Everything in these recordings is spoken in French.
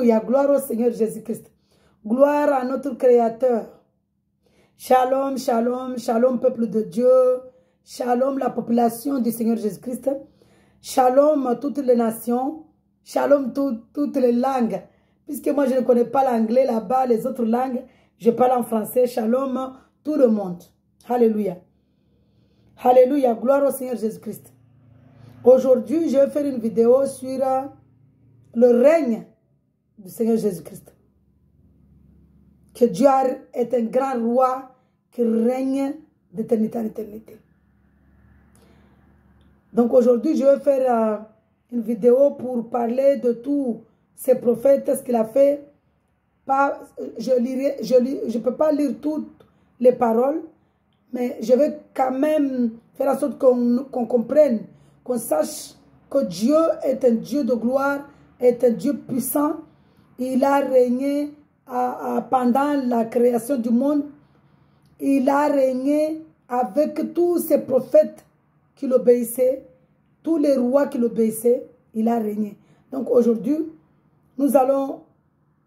Alléluia. Gloire au Seigneur Jésus-Christ. Gloire à notre Créateur. Shalom, shalom, shalom, peuple de Dieu. Shalom, la population du Seigneur Jésus-Christ. Shalom, toutes les nations. Shalom, toutes les langues. Puisque moi, je ne connais pas l'anglais là-bas, les autres langues, je parle en français. Shalom, tout le monde. Alléluia. Alléluia. Gloire au Seigneur Jésus-Christ. Aujourd'hui, je vais faire une vidéo sur le règne du Seigneur Jésus-Christ. Que Dieu est un grand roi qui règne d'éternité en éternité. Donc aujourd'hui, je vais faire une vidéo pour parler de tous ces prophètes, ce qu'il a fait. Je ne peux pas lire toutes les paroles, mais je vais quand même faire en sorte qu'on comprenne, qu'on sache que Dieu est un Dieu de gloire, est un Dieu puissant. Il a régné pendant la création du monde. Il a régné avec tous ces prophètes qui l'obéissaient, tous les rois qui l'obéissaient. Il a régné. Donc aujourd'hui, nous allons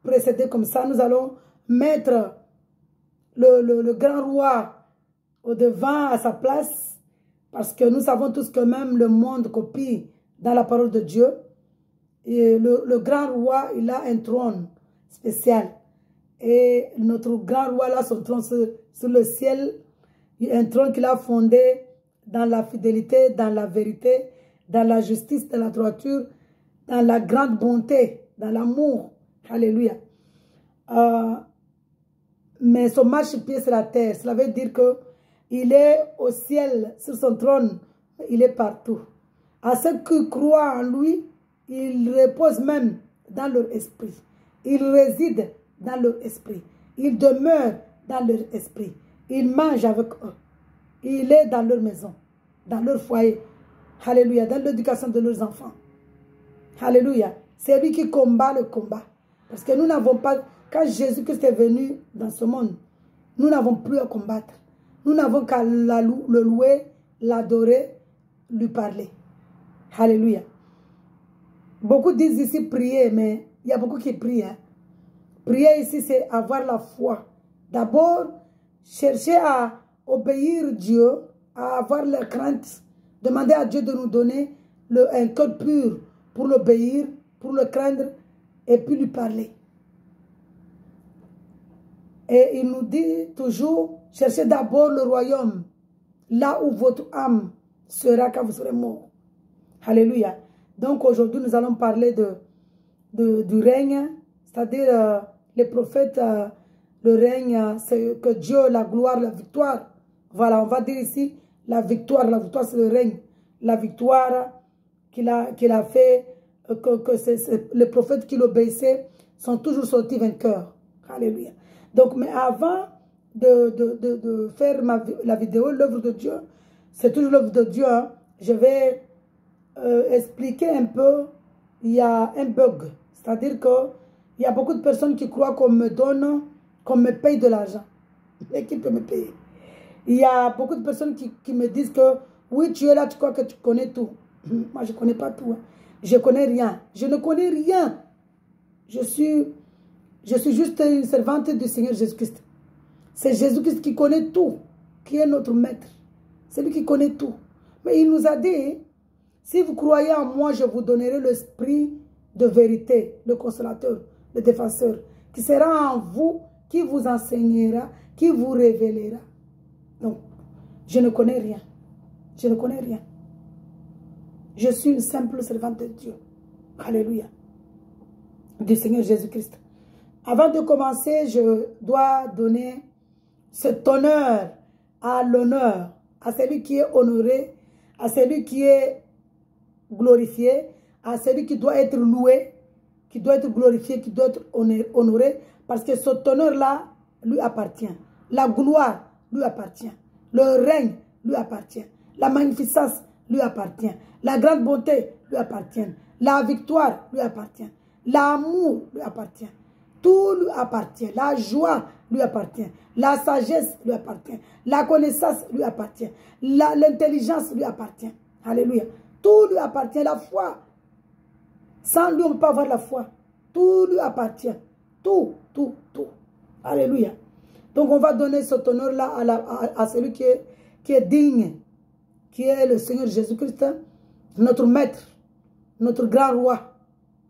précéder comme ça. Nous allons mettre le grand roi au devant à sa place, parce que nous savons tous que même le monde copie dans la parole de Dieu. Et le grand roi, il a un trône spécial. Et notre grand roi, là, son trône sur le ciel, un trône qu'il a fondé dans la fidélité, dans la vérité, dans la justice, dans la droiture, dans la grande bonté, dans l'amour. Alléluia. Mais son marchepied, c'est la terre. Cela veut dire que il est au ciel, sur son trône, il est partout. À ceux qui croient en lui, il repose même dans leur esprit. Il réside dans leur esprit. Il demeure dans leur esprit. Il mange avec eux. Il est dans leur maison, dans leur foyer. Alléluia. Dans l'éducation de leurs enfants. Alléluia. C'est lui qui combat le combat. Parce que nous n'avons pas... Quand Jésus-Christ est venu dans ce monde, nous n'avons plus à combattre. Nous n'avons qu'à le louer, l'adorer, lui parler. Alléluia. Beaucoup disent ici prier, mais il y a beaucoup qui prient. Hein. Prier ici, c'est avoir la foi. D'abord, chercher à obéir Dieu, à avoir la crainte. Demander à Dieu de nous donner un cœur pur pour l'obéir, pour le craindre et puis lui parler. Et il nous dit toujours, cherchez d'abord le royaume, là où votre âme sera quand vous serez mort. Alléluia. Donc aujourd'hui, nous allons parler du règne, c'est-à-dire les prophètes, le règne, c'est que Dieu, la gloire, la victoire. Voilà, on va dire ici, la victoire c'est le règne. La victoire qu'il a fait, les prophètes qui l'obéissaient sont toujours sortis vainqueurs. Alléluia. Donc, mais avant de faire la vidéo, l'œuvre de Dieu, c'est toujours l'œuvre de Dieu. Hein. Je vais expliquer un peu, il y a un bug. C'est-à-dire qu'il y a beaucoup de personnes qui croient qu'on me donne, qu'on me paye de l'argent. Et qui peut me payer? Il y a beaucoup de personnes qui me disent que, oui, tu es là, tu crois que tu connais tout. Moi, je ne connais pas tout. Hein. Je ne connais rien. Je ne connais rien. Je suis juste une servante du Seigneur Jésus-Christ. C'est Jésus-Christ qui connaît tout, qui est notre maître. C'est lui qui connaît tout. Mais il nous a dit, si vous croyez en moi, je vous donnerai l'esprit de vérité, le consolateur, le défenseur, qui sera en vous, qui vous enseignera, qui vous révélera. Donc, je ne connais rien. Je ne connais rien. Je suis une simple servante de Dieu. Alléluia. Du Seigneur Jésus-Christ. Avant de commencer, je dois donner cet honneur à l'honneur, à celui qui est honoré, à celui qui est glorifié, à celui qui doit être loué, qui doit être glorifié, qui doit être honoré, parce que cet honneur-là lui appartient. La gloire lui appartient. Le règne lui appartient. La magnificence lui appartient. La grande bonté lui appartient. La victoire lui appartient. L'amour lui appartient. Tout lui appartient. La joie lui appartient. La sagesse lui appartient. La connaissance lui appartient. L'intelligence lui appartient. Alléluia. Tout lui appartient. La foi. Sans lui, on ne peut pas avoir la foi. Tout lui appartient. Tout, tout, tout. Alléluia. Donc on va donner cet honneur-là à celui qui est digne, qui est le Seigneur Jésus-Christ, notre maître, notre grand roi.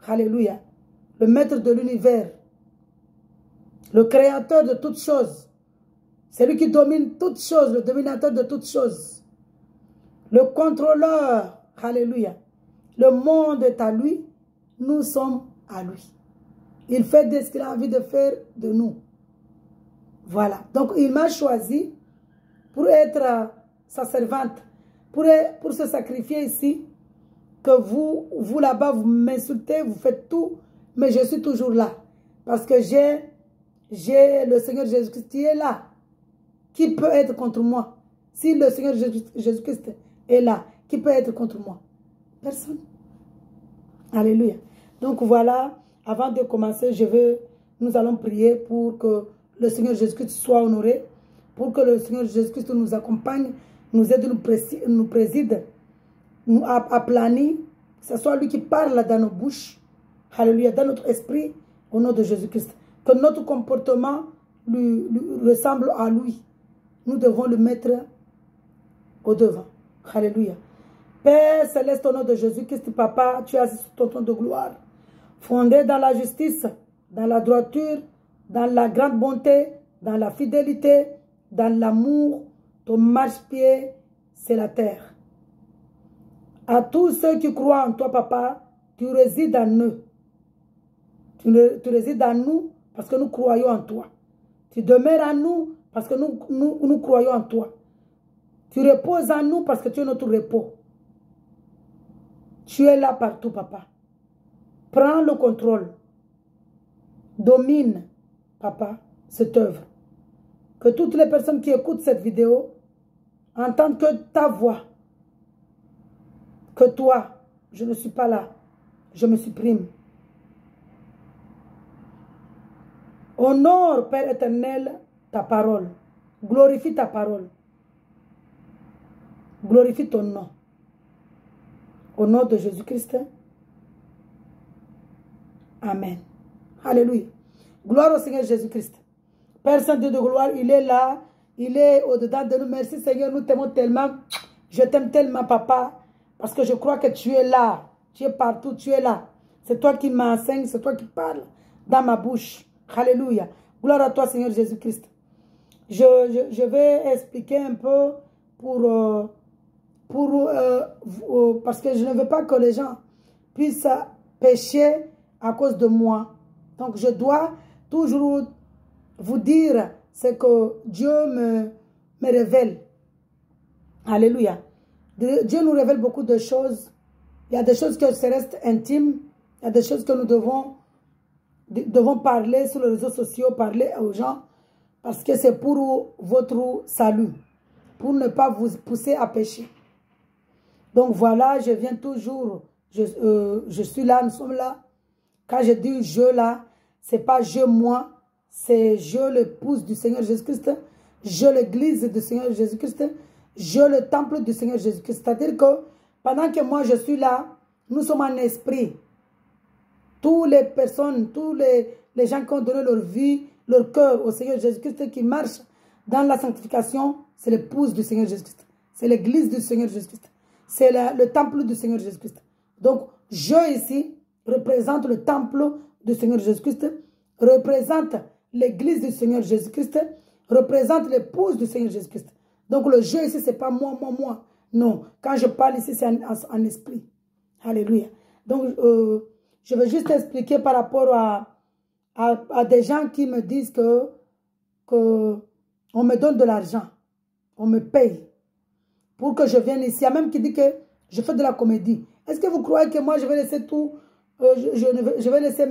Alléluia. Le maître de l'univers, le créateur de toutes choses. C'est lui qui domine toutes choses, le dominateur de toutes choses. Le contrôleur. Alléluia. Le monde est à lui, nous sommes à lui. Il fait de ce qu'il a envie de faire de nous. Voilà. Donc, il m'a choisi pour être sa servante, pour se sacrifier ici, que vous là-bas, vous m'insultez, vous faites tout, mais je suis toujours là. Parce que j'ai le Seigneur Jésus-Christ qui est là. Qui peut être contre moi? Si le Seigneur Jésus-Christ est là, qui peut être contre moi? Personne. Alléluia. Donc voilà, avant de commencer, nous allons prier pour que le Seigneur Jésus-Christ soit honoré, pour que le Seigneur Jésus-Christ nous accompagne, nous aide, nous préside, nous aplanit, que ce soit lui qui parle dans nos bouches, alléluia, dans notre esprit, au nom de Jésus-Christ. Que notre comportement lui ressemble à lui. Nous devons le mettre au devant. Alléluia. Père céleste, au nom de Jésus-Christ, Papa, tu es assis sur ton trône de gloire, fondé dans la justice, dans la droiture, dans la grande bonté, dans la fidélité, dans l'amour. Ton marchepied, c'est la terre. À tous ceux qui croient en toi, Papa, tu résides en eux. Tu résides en nous parce que nous croyons en toi. Tu demeures en nous parce que nous croyons en toi. Tu reposes en nous parce que tu es notre repos. Tu es là partout, Papa. Prends le contrôle. Domine, Papa, cette œuvre. Que toutes les personnes qui écoutent cette vidéo entendent que ta voix, que toi, je ne suis pas là, je me supprime. Honore, Père éternel, ta parole. Glorifie ta parole. Glorifie ton nom. Au nom de Jésus-Christ. Amen. Alléluia. Gloire au Seigneur Jésus-Christ. Père Saint-Dieu de gloire, il est là. Il est au-dedans de nous. Merci Seigneur, nous t'aimons tellement. Je t'aime tellement, Papa, parce que je crois que tu es là. Tu es partout, tu es là. C'est toi qui m'enseignes, c'est toi qui parles dans ma bouche. Alléluia. Gloire à toi, Seigneur Jésus-Christ. Je vais expliquer un peu parce que je ne veux pas que les gens puissent pécher à cause de moi. Donc, je dois toujours vous dire ce que Dieu me révèle. Alléluia. Dieu nous révèle beaucoup de choses. Il y a des choses que ça reste intime. Il y a des choses que nous devons parler sur les réseaux sociaux, parler aux gens, parce que c'est pour votre salut, pour ne pas vous pousser à pécher. Donc voilà, je viens toujours, je suis là, nous sommes là. Quand je dis je là, c'est pas je moi, c'est je l'épouse du Seigneur Jésus-Christ, je l'église du Seigneur Jésus-Christ, je le temple du Seigneur Jésus-Christ. C'est-à-dire que pendant que moi je suis là, nous sommes en esprit. Toutes les personnes, tous les gens qui ont donné leur vie, leur cœur au Seigneur Jésus-Christ, qui marchent dans la sanctification, c'est l'épouse du Seigneur Jésus-Christ. C'est l'église du Seigneur Jésus-Christ. C'est le temple du Seigneur Jésus-Christ. Donc, je ici représente le temple du Seigneur Jésus-Christ, représente l'église du Seigneur Jésus-Christ, représente l'épouse du Seigneur Jésus-Christ. Donc, le je ici, ce n'est pas moi, moi, moi. Non, quand je parle ici, c'est en esprit. Alléluia. Donc, je vais juste expliquer par rapport à des gens qui me disent que on me donne de l'argent, on me paye pour que je vienne ici. Il y a même qui dit que je fais de la comédie. Est-ce que vous croyez que moi je vais laisser tout, je vais laisser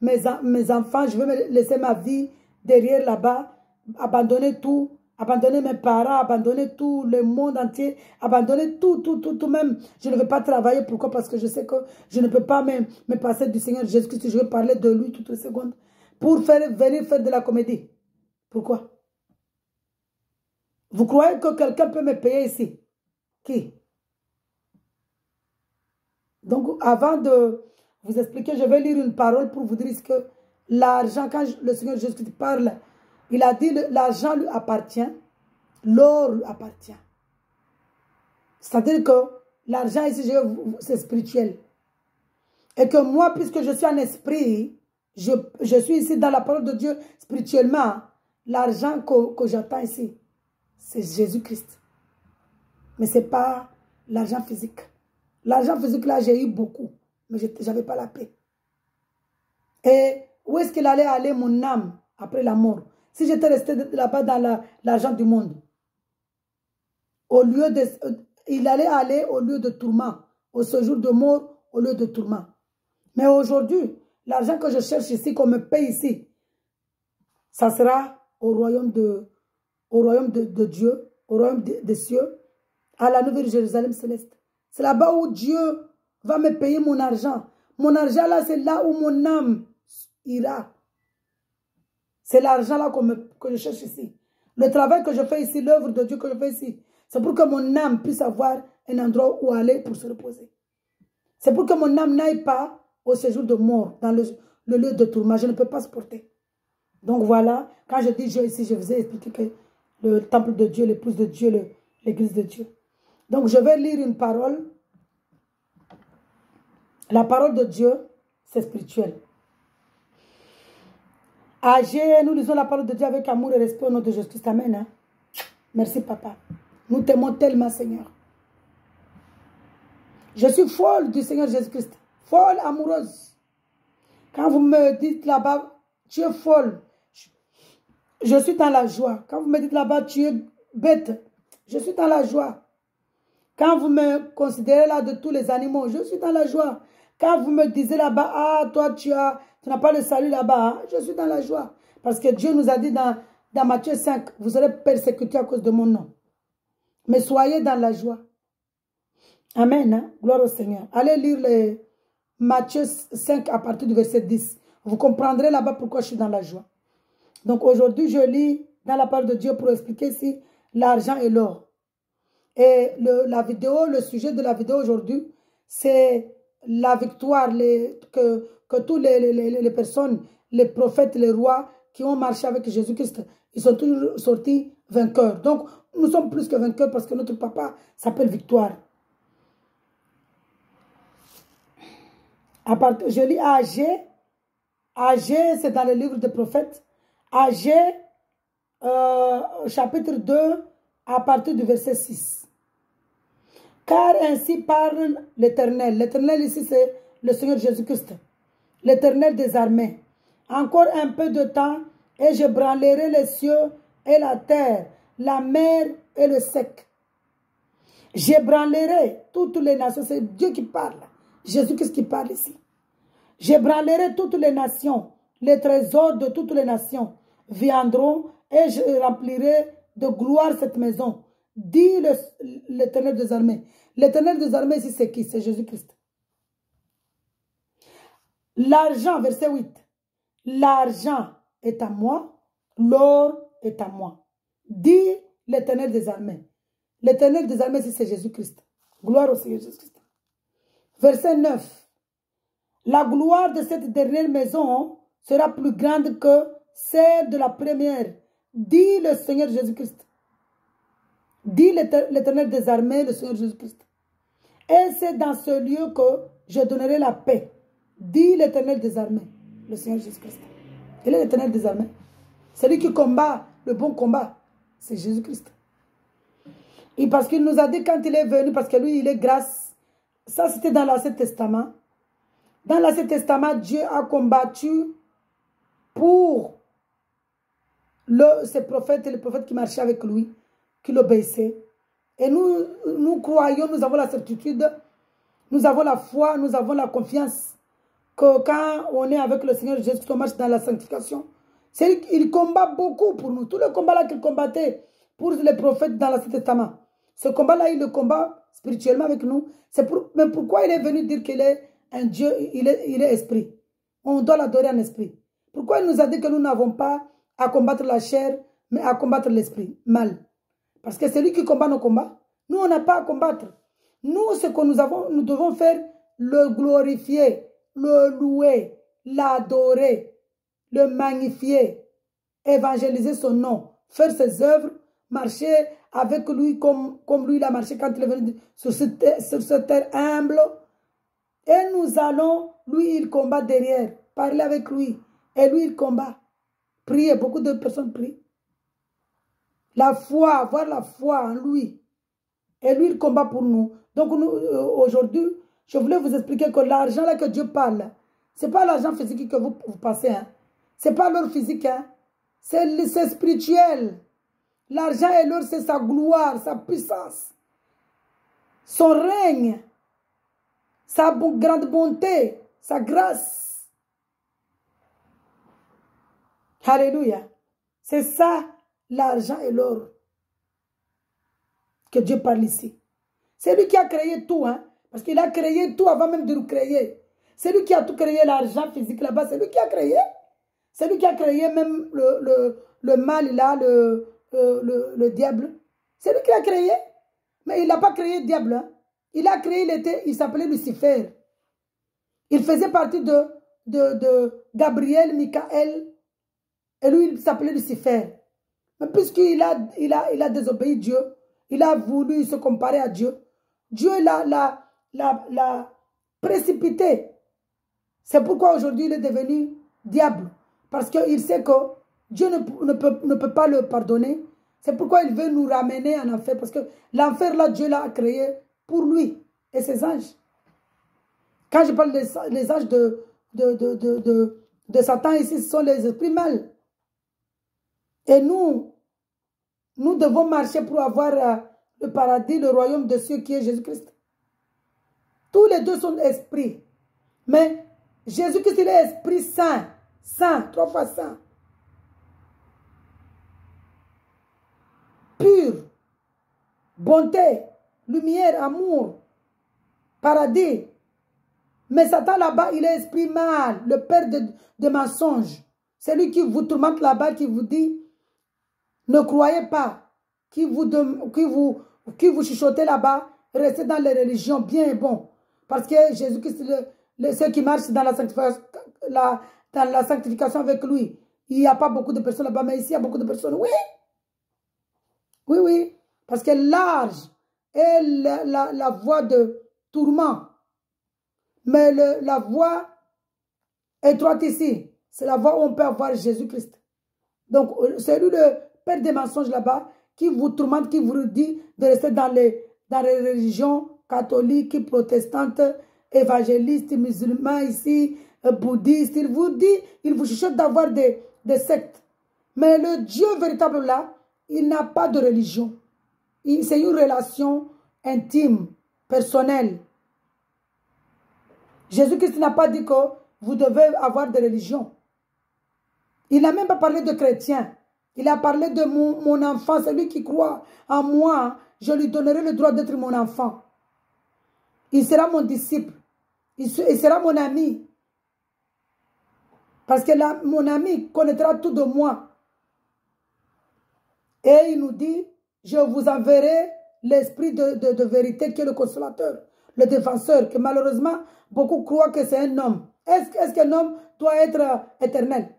mes enfants, je vais me laisser ma vie derrière là-bas, abandonner tout, abandonner mes parents, abandonner tout le monde entier, abandonner tout même. Je ne veux pas travailler. Pourquoi? Parce que je sais que je ne peux pas me passer du Seigneur Jésus-Christ. Je veux parler de lui toutes les secondes pour venir faire de la comédie. Pourquoi? Vous croyez que quelqu'un peut me payer ici? Qui? Donc, avant de vous expliquer, je vais lire une parole pour vous dire que l'argent, quand le Seigneur Jésus parle, il a dit l'argent lui appartient, l'or lui appartient. C'est-à-dire que l'argent ici, c'est spirituel. Et que moi, puisque je suis en esprit, je suis ici dans la parole de Dieu spirituellement, l'argent que j'attends ici, c'est Jésus-Christ. Mais ce n'est pas l'argent physique. L'argent physique, là, j'ai eu beaucoup, mais je n'avais pas la paix. Et où est-ce qu'il allait aller mon âme après la mort? Si j'étais resté là-bas dans l'argent du monde, il allait aller au lieu de tourment, au séjour de mort, au lieu de tourment. Mais aujourd'hui, l'argent que je cherche ici, qu'on me paye ici, ça sera au royaume de Dieu, au royaume des cieux, à la nouvelle Jérusalem céleste. C'est là-bas où Dieu va me payer mon argent. Mon argent là, c'est là où mon âme ira. C'est l'argent là que je cherche ici. Le travail que je fais ici, l'œuvre de Dieu que je fais ici, c'est pour que mon âme puisse avoir un endroit où aller pour se reposer. C'est pour que mon âme n'aille pas au séjour de mort, dans le lieu de tourment. Je ne peux pas supporter. Donc voilà, quand je dis Dieu ici, je vous ai expliqué que le temple de Dieu, l'épouse de Dieu, l'église de Dieu. Donc je vais lire une parole. La parole de Dieu, c'est spirituel. Nous lisons la parole de Dieu avec amour et respect au nom de Jésus-Christ. Amen. Hein? Merci, papa. Nous t'aimons tellement, Seigneur. Je suis folle du Seigneur Jésus-Christ. Folle, amoureuse. Quand vous me dites là-bas, tu es folle, je suis dans la joie. Quand vous me dites là-bas, tu es bête, je suis dans la joie. Quand vous me considérez là de tous les animaux, je suis dans la joie. Quand vous me disiez là-bas, ah, toi, tu n'as pas le salut là-bas, hein, je suis dans la joie. Parce que Dieu nous a dit dans Matthieu 5, vous serez persécutés à cause de mon nom. Mais soyez dans la joie. Amen. Hein? Gloire au Seigneur. Allez lire Matthieu 5 à partir du verset 10. Vous comprendrez là-bas pourquoi je suis dans la joie. Donc aujourd'hui, je lis dans la parole de Dieu pour expliquer si l'argent et l'or. Et le sujet de la vidéo aujourd'hui, c'est la victoire que tous les personnes, les prophètes, les rois qui ont marché avec Jésus-Christ, ils sont toujours sortis vainqueurs. Donc, nous sommes plus que vainqueurs parce que notre papa s'appelle Victoire. Je lis AG. AG, c'est dans le livre des prophètes. AG, chapitre 2, à partir du verset 6. Car ainsi parle l'Éternel. L'Éternel ici, c'est le Seigneur Jésus-Christ. L'Éternel des armées. Encore un peu de temps, et je branlerai les cieux et la terre, la mer et le sec. J'ébranlerai toutes les nations. C'est Dieu qui parle. Jésus-Christ qui parle ici. J'ébranlerai toutes les nations. Les trésors de toutes les nations viendront et je remplirai de gloire cette maison. Dit l'Éternel des armées. L'Éternel des armées ici, c'est qui? C'est Jésus-Christ. L'argent, verset 8. L'argent est à moi, l'or est à moi. Dit l'Éternel des armées. L'Éternel des armées ici, c'est Jésus-Christ. Gloire au Seigneur Jésus-Christ. Verset 9. La gloire de cette dernière maison sera plus grande que celle de la première. Dit le Seigneur Jésus-Christ. Dit l'Éternel des armées, le Seigneur Jésus-Christ. Et c'est dans ce lieu que je donnerai la paix. Dit l'Éternel des armées, le Seigneur Jésus-Christ. Il est l'Éternel des armées. Celui qui combat le bon combat, c'est Jésus-Christ. Et parce qu'il nous a dit quand il est venu, parce que lui, il est grâce. Ça, c'était dans l'Ancien Testament. Dans l'Ancien Testament, Dieu a combattu pour ces prophètes et les prophètes qui marchaient avec lui, qui l'obéissaient. Et nous croyons, nous avons la certitude, nous avons la foi, nous avons la confiance que quand on est avec le Seigneur Jésus, on marche dans la sanctification. Il combat beaucoup pour nous. Tout le combat là qu'il combattait pour les prophètes dans l'Ancien Testament. Ce combat-là, il le combat spirituellement avec nous. Mais pourquoi il est venu dire qu'il est un Dieu, il est esprit? On doit l'adorer en esprit. Pourquoi il nous a dit que nous n'avons pas à combattre la chair, mais à combattre l'esprit? Mal. Parce que c'est lui qui combat nos combats. Nous, on n'a pas à combattre. Nous, ce que nous devons faire, le glorifier le louer, l'adorer, le magnifier, évangéliser son nom, faire ses œuvres, marcher avec lui comme lui il a marché quand il est venu sur cette terre humble. Et nous allons, lui il combat derrière, parler avec lui. Et lui il combat. Prier, beaucoup de personnes prient. La foi, avoir la foi en lui. Et lui il combat pour nous. Donc nous, aujourd'hui, je voulais vous expliquer que l'argent là que Dieu parle, ce n'est pas l'argent physique que vous passez. Hein. Ce n'est pas l'or physique. Hein. C'est spirituel. L'argent et l'or, c'est sa gloire, sa puissance, son règne, sa grande bonté, sa grâce. Alléluia. C'est ça, l'argent et l'or que Dieu parle ici. C'est lui qui a créé tout, hein, parce qu'il a créé tout avant même de nous créer. C'est lui qui a tout créé, l'argent physique là-bas, c'est lui qui a créé. C'est lui qui a créé même le mal là, le diable. C'est lui qui l'a créé. Mais il n'a pas créé le diable. Hein. Il a créé, il s'appelait Lucifer. Il faisait partie de Gabriel, Michael. Et lui, il s'appelait Lucifer. Mais puisqu'il a désobéi Dieu, il a voulu se comparer à Dieu. Dieu l'a précipité. C'est pourquoi aujourd'hui il est devenu diable. Parce qu'il sait que Dieu ne peut pas le pardonner. C'est pourquoi il veut nous ramener en enfer. Parce que l'enfer, là, Dieu l'a créé pour lui et ses anges. Quand je parle des anges de Satan, ici, ce sont les esprits mal. Et nous devons marcher pour avoir le paradis, le royaume de ceux qui est Jésus-Christ. Tous les deux sont esprits. Mais Jésus-Christ, il est esprit saint. Saint, 3 fois saint. Pur. Bonté, lumière, amour, paradis. Mais Satan là-bas, il est esprit mal, le père de mensonges. C'est lui qui vous tourmente là-bas, qui vous dit, ne croyez pas, qui vous chuchotez là-bas, restez dans les religions bien et bon. Parce que Jésus-Christ, ceux qui marchent dans la sanctification avec lui, il n'y a pas beaucoup de personnes là-bas, mais ici, il y a beaucoup de personnes. Oui, oui, oui. Parce que large est la voie de tourment. Mais la voie étroite ici, c'est la voie où on peut avoir Jésus-Christ. Donc, c'est lui le père des mensonges là-bas qui vous tourmente, qui vous dit de rester dans les religions catholiques, protestantes, évangélistes, musulmans ici, bouddhistes. Il vous dit, il vous chuchote d'avoir des sectes. Mais le Dieu véritable là, il n'a pas de religion. C'est une relation intime, personnelle. Jésus-Christ n'a pas dit que vous devez avoir des religions. Il n'a même pas parlé de chrétiens. Il a parlé de mon enfant, celui qui croit en moi, je lui donnerai le droit d'être mon enfant. Il sera mon disciple. Il sera mon ami. Parce que mon ami connaîtra tout de moi. Et il nous dit, je vous enverrai l'esprit de vérité qui est le consolateur, le défenseur, que malheureusement, beaucoup croient que c'est un homme. Est-ce qu'un homme doit être éternel?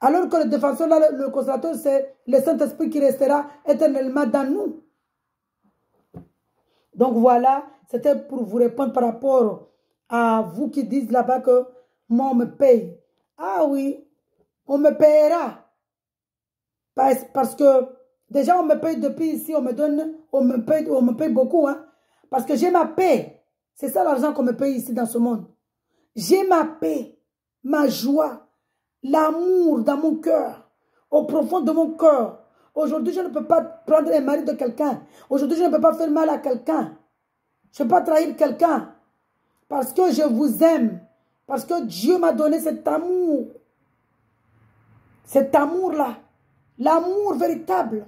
Alors que le défenseur, là, le consolateur, c'est le Saint-Esprit qui restera éternellement dans nous. Donc voilà, c'était pour vous répondre par rapport à vous qui dites là-bas que moi on me paye. Ah oui, on me payera. Parce que déjà on me paye depuis ici, on me paye beaucoup. Hein, parce que j'ai ma paix. C'est ça l'argent qu'on me paye ici dans ce monde. J'ai ma paix, ma joie, l'amour dans mon cœur, au profond de mon cœur. Aujourd'hui, je ne peux pas prendre un mari de quelqu'un. Aujourd'hui, je ne peux pas faire mal à quelqu'un. Je ne peux pas trahir quelqu'un. Parce que je vous aime. Parce que Dieu m'a donné cet amour. Cet amour-là. L'amour véritable.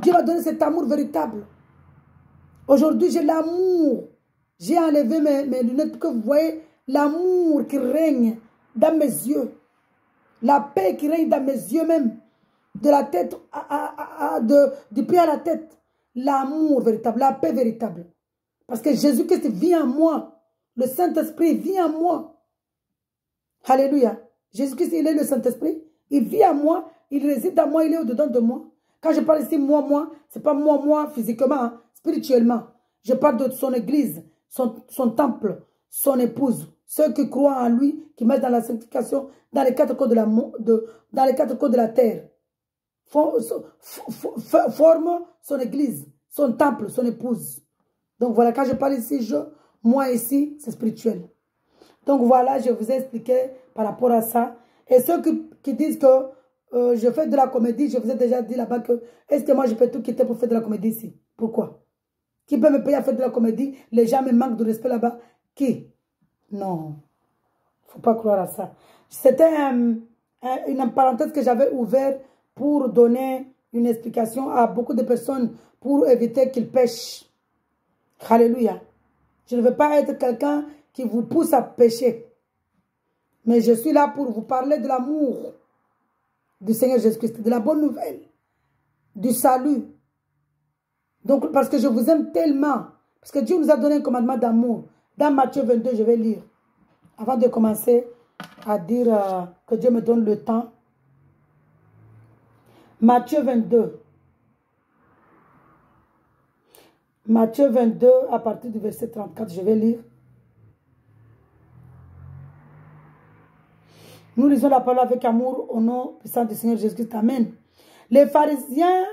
Dieu m'a donné cet amour véritable. Aujourd'hui, j'ai l'amour. J'ai enlevé mes lunettes pour que vous voyez l'amour qui règne dans mes yeux. La paix qui règne dans mes yeux même. De la tête, du pied à la tête. L'amour véritable, la paix véritable. Parce que Jésus-Christ vit en moi. le Saint-Esprit vit en moi. Alléluia. Jésus-Christ, il est le Saint-Esprit. Il vit en moi, il réside en moi, il est au-dedans de moi. Quand je parle ici, moi, ce n'est pas moi, physiquement, hein, spirituellement. Je parle de son église, son temple, son épouse, ceux qui croient en lui, qui mettent dans la sanctification, dans les quatre coins de la terre. Forment son église, son temple, son épouse. Donc voilà, quand je parle ici, moi ici, c'est spirituel. Donc voilà, je vous ai expliqué par rapport à ça. Et ceux qui disent que je fais de la comédie, je vous ai déjà dit là-bas que est-ce que moi je peux tout quitter pour faire de la comédie ici? Pourquoi? Qui peut me payer à faire de la comédie? Les gens me manquent de respect là-bas. Qui? Non. Il ne faut pas croire à ça. C'était une parenthèse que j'avais ouverte pour donner une explication à beaucoup de personnes pour éviter qu'ils pêchent. Alléluia. Je ne veux pas être quelqu'un qui vous pousse à pécher. Mais je suis là pour vous parler de l'amour du Seigneur Jésus-Christ, de la bonne nouvelle, du salut. Donc, parce que je vous aime tellement, parce que Dieu nous a donné un commandement d'amour. Dans Matthieu 22, je vais lire. Avant de commencer à dire que Dieu me donne le temps. Matthieu 22. Matthieu 22, à partir du verset 34, je vais lire. Nous lisons la parole avec amour au nom puissant du Seigneur Jésus-Christ. Amen. Les pharisiens,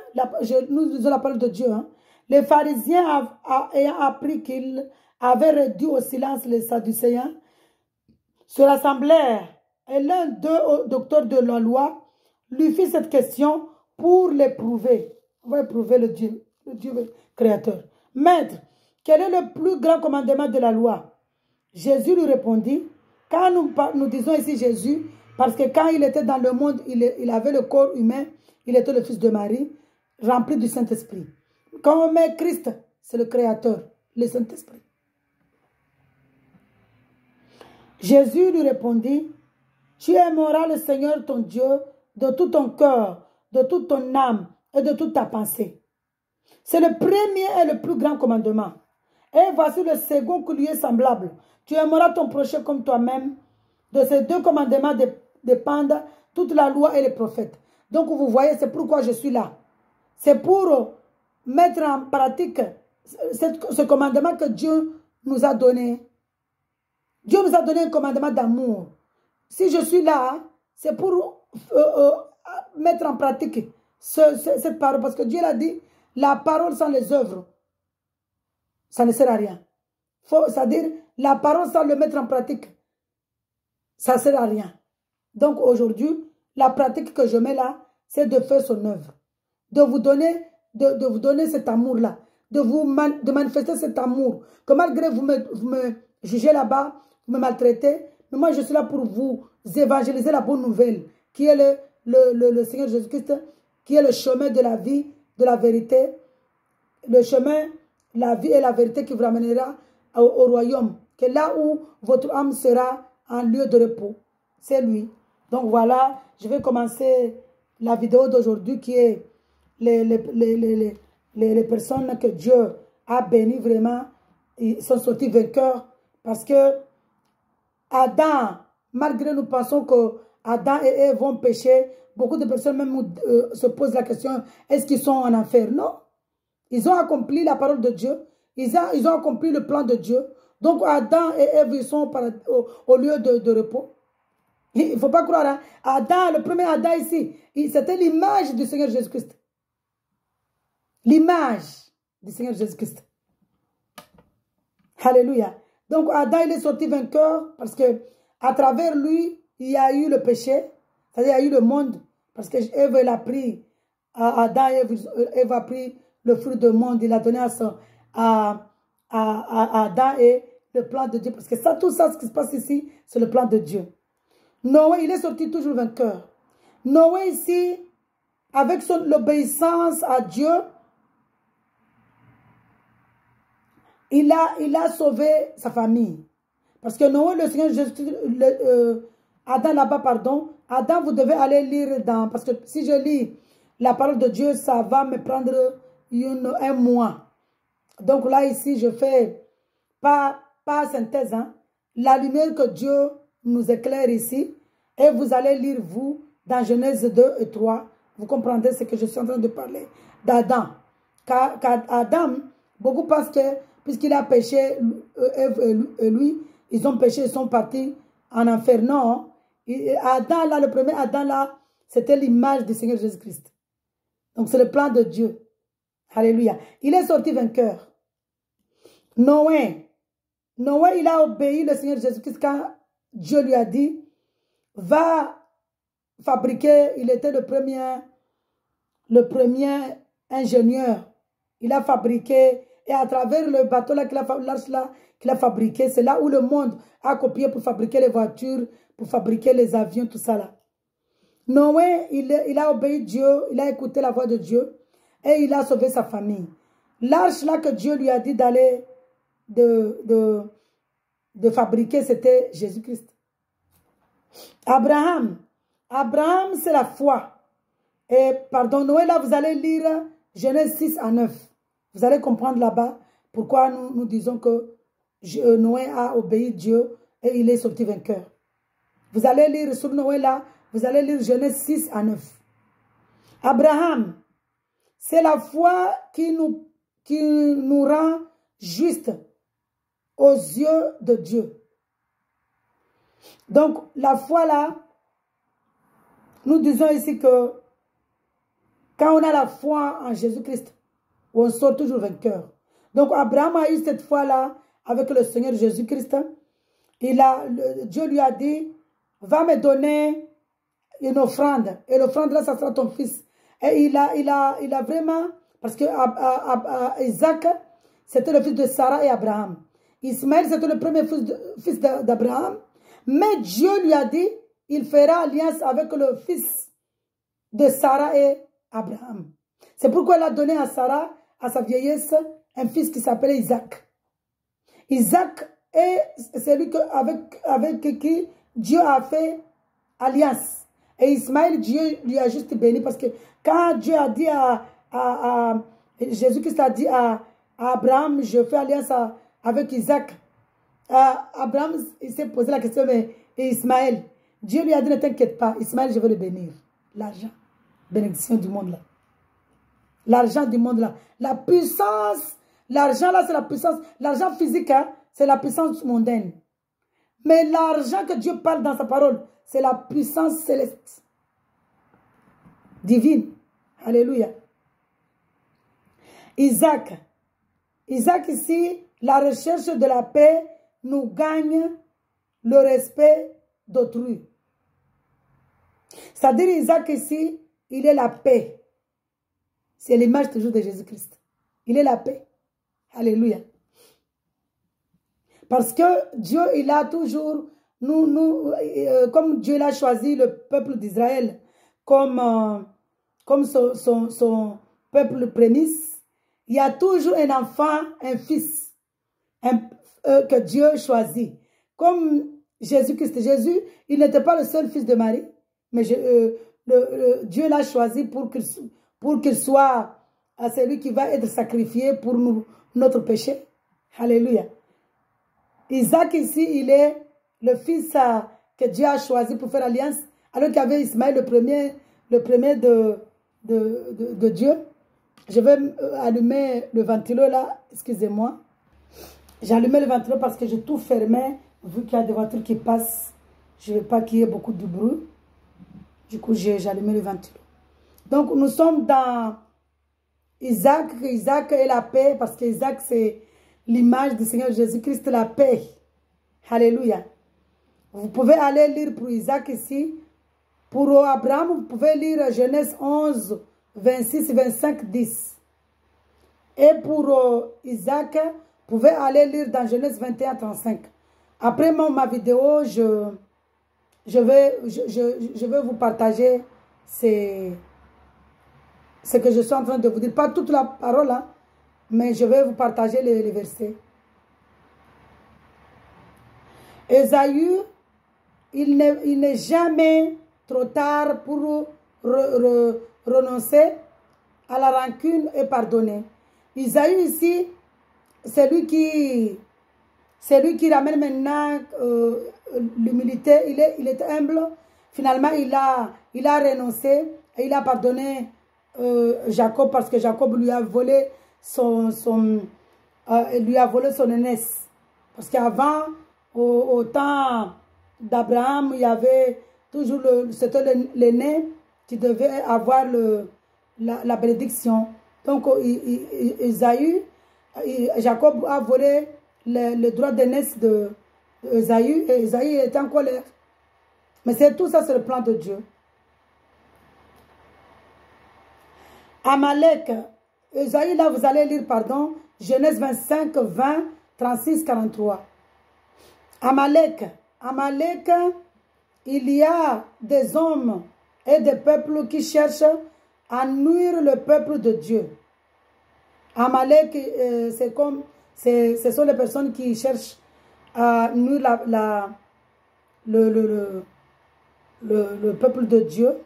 nous lisons la parole de Dieu. Hein. Les pharisiens ayant appris qu'ils avaient réduit au silence les Sadducéens, se rassemblèrent et l'un d'eux, docteur de la loi, lui fit cette question pour l'éprouver. On va éprouver le Dieu créateur. Maître, quel est le plus grand commandement de la loi? Jésus lui répondit, quand nous disons ici Jésus, parce que quand il était dans le monde, il avait le corps humain, il était le fils de Marie, rempli du Saint-Esprit. Quand on met Christ, c'est le Créateur, le Saint-Esprit. Jésus lui répondit, tu aimeras le Seigneur ton Dieu de tout ton cœur, de toute ton âme et de toute ta pensée. C'est le premier et le plus grand commandement. Et voici le second qui lui est semblable. Tu aimeras ton prochain comme toi-même. De ces deux commandements dépendent toute la loi et les prophètes. Donc vous voyez, c'est pourquoi je suis là. C'est pour mettre en pratique ce commandement que Dieu nous a donné. Dieu nous a donné un commandement d'amour. Si je suis là, c'est pour mettre en pratique cette parole. Parce que Dieu l'a dit, la parole sans les œuvres, ça ne sert à rien. C'est-à-dire, la parole sans le mettre en pratique, ça ne sert à rien. Donc aujourd'hui, la pratique que je mets là, c'est de faire son œuvre. De vous donner cet amour-là. De manifester cet amour. Que malgré vous me jugez là-bas, vous me maltraitez, mais moi je suis là pour vous évangéliser la bonne nouvelle, qui est le Seigneur Jésus-Christ, qui est le chemin de la vie, de la vérité, le chemin, la vie et la vérité qui vous ramènera au royaume, que là où votre âme sera en lieu de repos, c'est lui. Donc voilà, je vais commencer la vidéo d'aujourd'hui qui est les personnes que Dieu a bénies vraiment, ils sont sortis vainqueurs parce que Adam, malgré nous pensons que Adam et Ève vont pécher, beaucoup de personnes même se posent la question, est-ce qu'ils sont en enfer? Non. Ils ont accompli la parole de Dieu. Ils ont accompli le plan de Dieu. Donc Adam et Ève, ils sont au lieu de repos. Il ne faut pas croire. Hein? Adam, le premier Adam ici, c'était l'image du Seigneur Jésus-Christ. L'image du Seigneur Jésus-Christ. Alléluia. Donc Adam, il est sorti vainqueur parce que à travers lui, il y a eu le péché. C'est-à-dire, il y a eu le monde. Parce que Ève, elle a pris, Adam et Ève a pris le fruit du monde. Il a donné à Adam et le plan de Dieu. Parce que ça, tout ça, ce qui se passe ici, c'est le plan de Dieu. Noé, il est sorti toujours vainqueur. Noé ici, avec l'obéissance à Dieu, il a sauvé sa famille. Parce que Noé, le Seigneur Jésus, Adam là-bas, pardon, Adam, vous devez aller lire dans, parce que si je lis la parole de Dieu, ça va me prendre un mois. Donc là, ici, je fais pas pas synthèse, hein, la lumière que Dieu nous éclaire ici, et vous allez lire, vous, dans Genèse 2 et 3, vous comprendrez ce que je suis en train de parler d'Adam. Car Adam, beaucoup pensent que, puisqu'il a péché, Ève et lui, ils ont péché, ils sont partis en enfer. Non, Adam, là, le premier Adam, là, c'était l'image du Seigneur Jésus-Christ. Donc, c'est le plan de Dieu. Alléluia. Il est sorti vainqueur. Noé, il a obéi le Seigneur Jésus-Christ quand Dieu lui a dit, va fabriquer, il était le premier ingénieur. Il a fabriqué, et à travers le bateau là qu'il a fabriqué, c'est là où le monde a copié pour fabriquer les voitures, pour fabriquer les avions, tout ça là. Noé, il a obéi Dieu, il a écouté la voix de Dieu, et il a sauvé sa famille. L'arche là que Dieu lui a dit d'aller de fabriquer, c'était Jésus-Christ. Abraham, c'est la foi. Et pardon, Noé, là, vous allez lire Genèse 6 à 9. Vous allez comprendre là-bas pourquoi nous disons que Noé a obéi Dieu et il est sorti vainqueur. Vous allez lire sur Noé là, vous allez lire Genèse 6 à 9. Abraham, c'est la foi qui nous rend justes aux yeux de Dieu. Donc, la foi là, nous disons ici que quand on a la foi en Jésus-Christ, on sort toujours vainqueur. Donc, Abraham a eu cette foi-là avec le Seigneur Jésus-Christ. Dieu lui a dit, va me donner une offrande. Et l'offrande là, ça sera ton fils. Et il a vraiment, parce que Isaac, c'était le fils de Sarah et Abraham. Ismaël, c'était le premier fils d'Abraham. Mais Dieu lui a dit, il fera alliance avec le fils de Sarah et Abraham. C'est pourquoi il a donné à Sarah, à sa vieillesse, un fils qui s'appelait Isaac. Isaac est celui avec qui Dieu a fait alliance. Et Ismaël, Dieu lui a juste béni parce que quand Dieu a dit Jésus-Christ a dit à Abraham, je fais alliance avec Isaac. Abraham, il s'est posé la question, mais Ismaël, Dieu lui a dit, ne t'inquiète pas, Ismaël, je vais le bénir. L'argent, bénédiction du monde là. L'argent du monde là. La puissance, l'argent là, c'est la puissance. L'argent physique, hein, c'est la puissance mondaine. Mais l'argent que Dieu parle dans sa parole, c'est la puissance céleste. Divine. Alléluia. Isaac ici, la recherche de la paix nous gagne le respect d'autrui. C'est-à-dire Isaac ici, il est la paix. C'est l'image toujours de Jésus-Christ. Il est la paix. Alléluia. Parce que Dieu, il a toujours, comme Dieu l'a choisi le peuple d'Israël comme son peuple prémisse, il y a toujours un enfant, un fils que Dieu choisit. Comme Jésus-Christ. Jésus, il n'était pas le seul fils de Marie, mais Dieu l'a choisi pour qu'il soit celui qui va être sacrifié pour notre péché. Alléluia. Isaac ici, il est le fils que Dieu a choisi pour faire alliance, alors qu'il y avait Ismaël, le premier de Dieu. Je vais allumer le ventilo là, excusez-moi. J'ai allumé le ventilo parce que j'ai tout fermé, vu qu'il y a des voitures qui passent. Je ne veux pas qu'il y ait beaucoup de bruit. Du coup, j'ai allumé le ventilo. Donc, nous sommes dans Isaac. Isaac est la paix, parce que Isaac, c'est l'image du Seigneur Jésus-Christ, la paix. Alléluia. Vous pouvez aller lire pour Isaac ici. Pour Abraham, vous pouvez lire Genèse 11, 26, 25, 10. Et pour Isaac, vous pouvez aller lire dans Genèse 21, 35. Après ma vidéo, je vais vous partager ce que je suis en train de vous dire. Pas toute la parole, hein, mais je vais vous partager les versets. Ésaü, il n'est jamais trop tard pour renoncer à la rancune et pardonner. Ésaü ici, c'est lui qui C'est lui qui ramène maintenant l'humilité. Il est humble. Finalement, il a renoncé et il a pardonné Jacob parce que Jacob lui a volé son aînesse. Parce qu'avant, au temps d'Abraham, il y avait toujours c'était l'aîné qui devait avoir la bénédiction. Donc, Jacob a volé le droit d'aînesse d'Ésaü et Ésaü était en colère. Mais c'est tout ça, c'est le plan de Dieu. Amalek, Ésaü, là vous allez lire, pardon, Genèse 25, 20, 36, 43. Amalek, il y a des hommes et des peuples qui cherchent à nuire le peuple de Dieu. Amalek, ce sont les personnes qui cherchent à nuire le peuple de Dieu.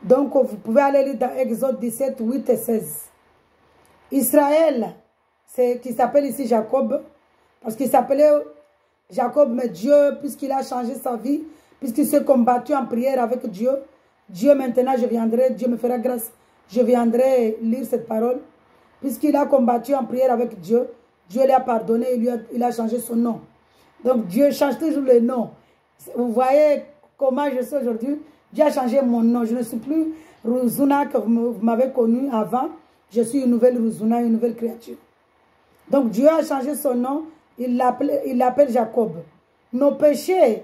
Donc, vous pouvez aller lire dans Exode 17, 8 et 16. Israël, qui s'appelle ici Jacob, parce qu'il s'appelait Jacob, mais Dieu, puisqu'il a changé sa vie, puisqu'il s'est combattu en prière avec Dieu, Dieu maintenant, je viendrai, Dieu me fera grâce, je viendrai lire cette parole. Puisqu'il a combattu en prière avec Dieu, Dieu lui a pardonné, il a changé son nom. Donc, Dieu change toujours le nom. Vous voyez comment je suis aujourd'hui? Dieu a changé mon nom. Je ne suis plus Ruzuna que vous m'avez connu avant. Je suis une nouvelle Ruzuna, une nouvelle créature. Donc Dieu a changé son nom. Il l'appelle Jacob. Nos péchés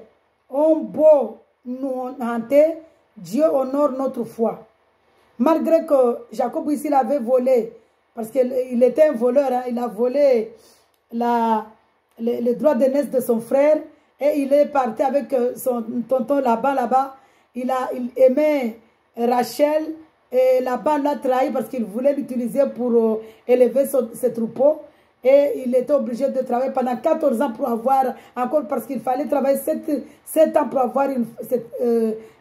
ont beau nous hanter, Dieu honore notre foi. Malgré que Jacob ici l'avait volé, parce qu'il était un voleur, hein, il a volé le droit d'aînesse de son frère et il est parti avec son tonton là-bas. Il aimait Rachel et Laban l'a trahi parce qu'il voulait l'utiliser pour élever ses troupeaux. Et il était obligé de travailler pendant 14 ans pour avoir, encore parce qu'il fallait travailler 7 ans pour avoir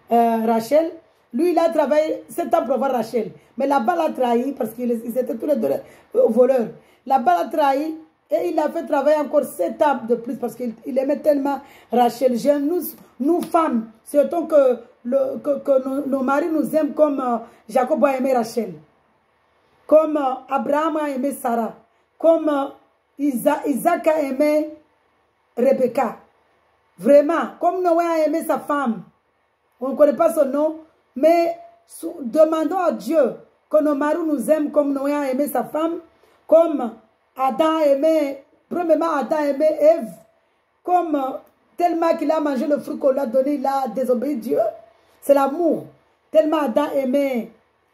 Rachel. Lui, il a travaillé 7 ans pour avoir Rachel. Mais Laban l'a trahi parce qu'ils étaient tous les deux voleurs. Laban l'a trahi et il a fait travailler encore 7 ans de plus parce qu'il aimait tellement Rachel. Nous femmes, surtout que nos maris nous aiment comme Jacob a aimé Rachel. Comme Abraham a aimé Sarah. Comme Isaac a aimé Rebecca. Vraiment, comme Noé a aimé sa femme. On ne connaît pas son nom, mais demandons à Dieu que nos maris nous aiment comme Noé a aimé sa femme, comme Adam a aimé, premièrement Adam a aimé Ève, comme tellement qu'il a mangé le fruit qu'on lui a donné, il a désobéi Dieu. C'est l'amour. Tellement Adam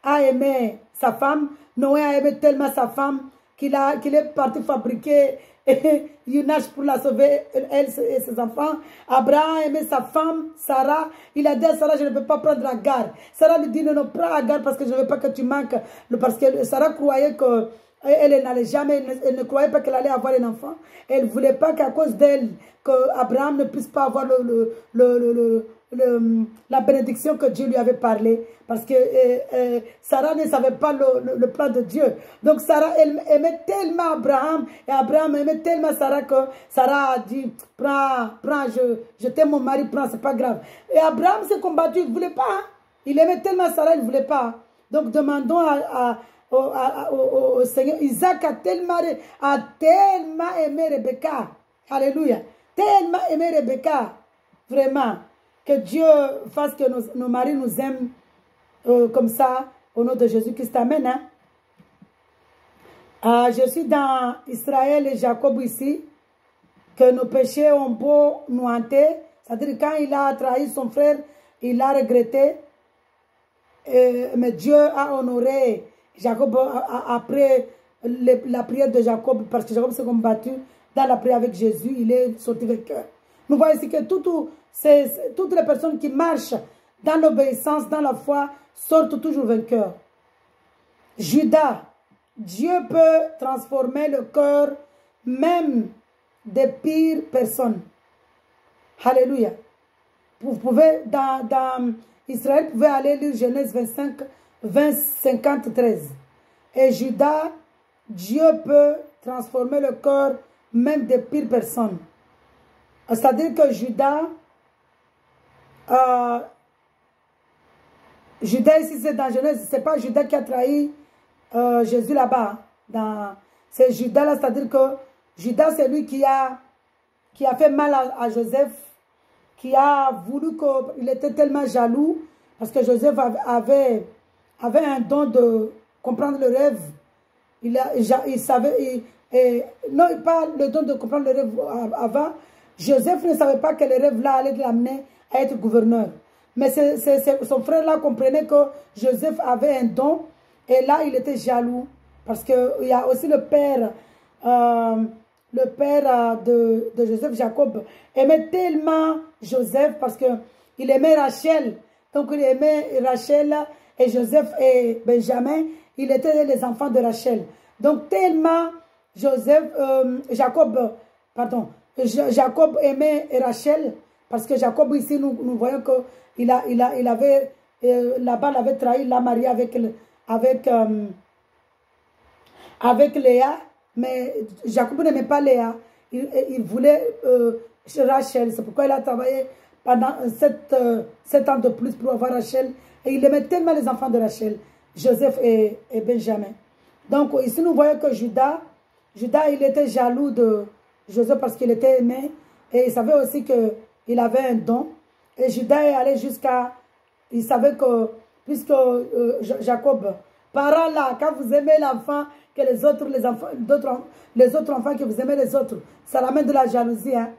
a aimé sa femme, Noé a aimé tellement sa femme, qu'il est parti fabriquer une hache pour la sauver, elle et ses enfants. Abraham a aimé sa femme, Sarah. Il a dit à Sarah, je ne peux pas prendre Agar. Sarah lui dit, non, prends Agar parce que je ne veux pas que tu manques. Parce que Sarah croyait que elle n'allait jamais, elle ne croyait pas qu'elle allait avoir un enfant. Elle ne voulait pas qu'à cause d'elle, qu'Abraham ne puisse pas avoir la bénédiction que Dieu lui avait parlé. Parce que Sarah ne savait pas le plan de Dieu. Donc Sarah, elle aimait tellement Abraham, et Abraham aimait tellement Sarah que Sarah a dit, prends, je t'aime mon mari, prends, c'est pas grave. Et Abraham s'est combattu, il ne voulait pas. Hein. Il aimait tellement Sarah, il ne voulait pas. Donc demandons au Seigneur. Isaac a tellement aimé Rebecca. Alléluia. Tellement aimé Rebecca. Vraiment. Que Dieu fasse que nos maris nous aiment comme ça. Au nom de Jésus-Christ. Amen. Hein? Je suis dans Israël et Jacob ici. Que nos péchés ont beau nous hanter. C'est-à-dire quand il a trahi son frère, il a regretté. Mais Dieu a honoré Jacob après la prière de Jacob, parce que Jacob s'est combattu dans la prière avec Jésus, il est sorti vainqueur. Nous voyons ici que toutes les personnes qui marchent dans l'obéissance, dans la foi, sortent toujours vainqueurs. Judas, Dieu peut transformer le cœur même des pires personnes. Alléluia. Vous pouvez, dans Israël, vous pouvez aller lire Genèse 25, 20, 50, 13. Et Judas, Dieu peut transformer le cœur même des pires personnes. C'est-à-dire que Judas, Judas ici c'est dans Genèse, c'est pas Judas qui a trahi Jésus là-bas. C'est Judas là, c'est-à-dire que Judas c'est lui qui a fait mal à Joseph, qui a voulu qu'il était tellement jaloux, parce que Joseph avait un don de comprendre le rêve. Il savait, non, pas le don de comprendre le rêve avant. Joseph ne savait pas que le rêve là allait l'amener à être gouverneur. Mais son frère là comprenait que Joseph avait un don, et là il était jaloux, parce qu'il y a aussi le père de Joseph, Jacob, aimait tellement Joseph parce qu'il aimait Rachel. Donc il aimait Rachel et Joseph et Benjamin, ils étaient les enfants de Rachel. Donc tellement Jacob aimait Rachel, parce que Jacob ici, nous voyons qu'il avait, Laban avait trahi, l'a marié avec Léa, mais Jacob n'aimait pas Léa, il voulait Rachel. C'est pourquoi il a travaillé pendant 7 ans de plus pour avoir Rachel, et il aimait tellement les enfants de Rachel, Joseph et Benjamin. Donc ici nous voyons que Judas il était jaloux de Joseph parce qu'il était aimé, et il savait aussi qu'il avait un don, et Judas est allé jusqu'à, il savait que, puisque Jacob, parents là, quand vous aimez l'enfant, que les autres enfants que vous aimez les autres, ça ramène de la jalousie, hein.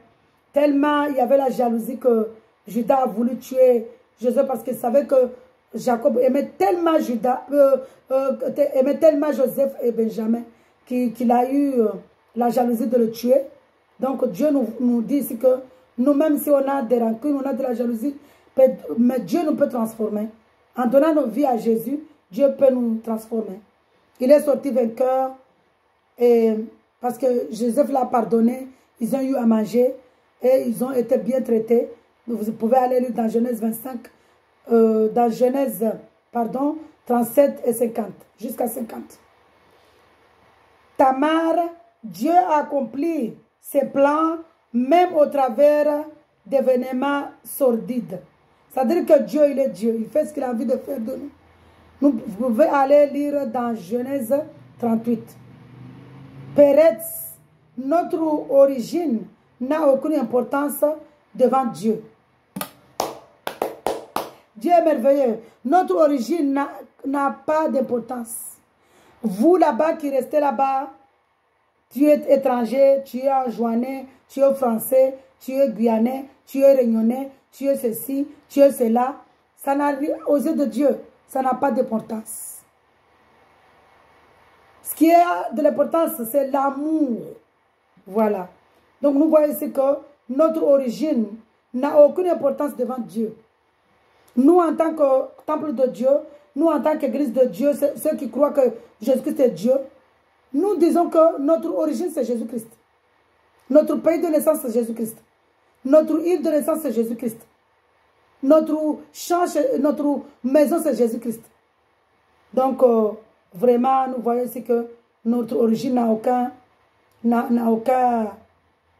Tellement il y avait la jalousie que Judas a voulu tuer Joseph, parce qu'il savait que Jacob aimait tellement Joseph et Benjamin, qu'il a eu la jalousie de le tuer. Donc Dieu nous dit ici que nous-mêmes, si on a des rancunes, on a de la jalousie, mais Dieu nous peut transformer. En donnant nos vies à Jésus, Dieu peut nous transformer. Il est sorti vainqueur, et parce que Joseph l'a pardonné, ils ont eu à manger et ils ont été bien traités. Vous pouvez aller lire dans Genèse 37 et 50, jusqu'à 50. Tamar, Dieu a accompli ses plans, même au travers d'événements sordides. C'est-à-dire que Dieu, il est Dieu. Il fait ce qu'il a envie de faire de nous. Vous pouvez aller lire dans Genèse 38. Peretz, notre origine n'a aucune importance devant Dieu. Dieu est merveilleux. Notre origine n'a pas d'importance. Vous là-bas qui restez là-bas, tu es étranger, tu es enjoignais, tu es français, tu es guyanais, tu es réunionnais, tu es ceci, tu es cela. Ça n'a rien aux yeux de Dieu. Ça n'a pas d'importance. Ce qui a de l'importance, c'est l'amour. Voilà. Donc nous voyons ici que notre origine n'a aucune importance devant Dieu. Nous, en tant que temple de Dieu, nous, en tant qu'église de Dieu, ceux qui croient que Jésus-Christ est Dieu, nous disons que notre origine, c'est Jésus-Christ. Notre pays de naissance, c'est Jésus-Christ. Notre île de naissance, c'est Jésus-Christ. Notre champ, notre maison, c'est Jésus-Christ. Donc, vraiment, nous voyons ici que notre origine n'a aucune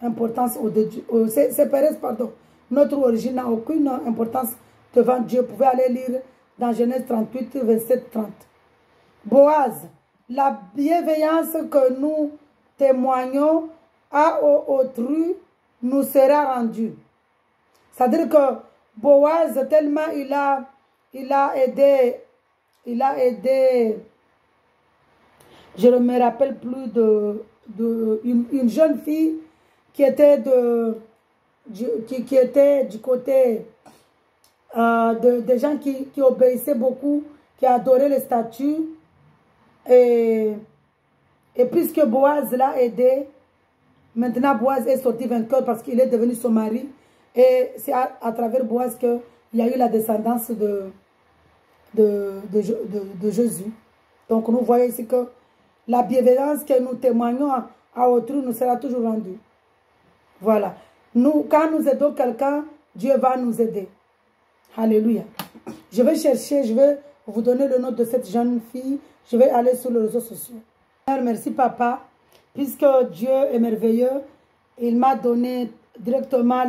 importance au Dieu. C'est Pérez, pardon. Notre origine n'a aucune importance devant Dieu. Vous pouvez aller lire dans Genèse 38, 27, 30. Boaz, la bienveillance que nous témoignons à autrui nous sera rendue. C'est-à-dire que Boaz, tellement il a aidé, je ne me rappelle plus une jeune fille qui était du côté des gens qui obéissaient beaucoup, qui adoraient les statues. Et puisque Boaz l'a aidé, maintenant Boaz est sorti vainqueur parce qu'il est devenu son mari. Et c'est à travers Boaz qu'il y a eu la descendance de Jésus. Donc nous voyons ici que la bienveillance que nous témoignons à autrui nous sera toujours rendue. Voilà. Quand nous aidons quelqu'un, Dieu va nous aider. Alléluia. Je vais chercher, je vais vous donner le nom de cette jeune fille. Je vais aller sur les réseaux sociaux. Merci papa, puisque Dieu est merveilleux, il m'a donné directement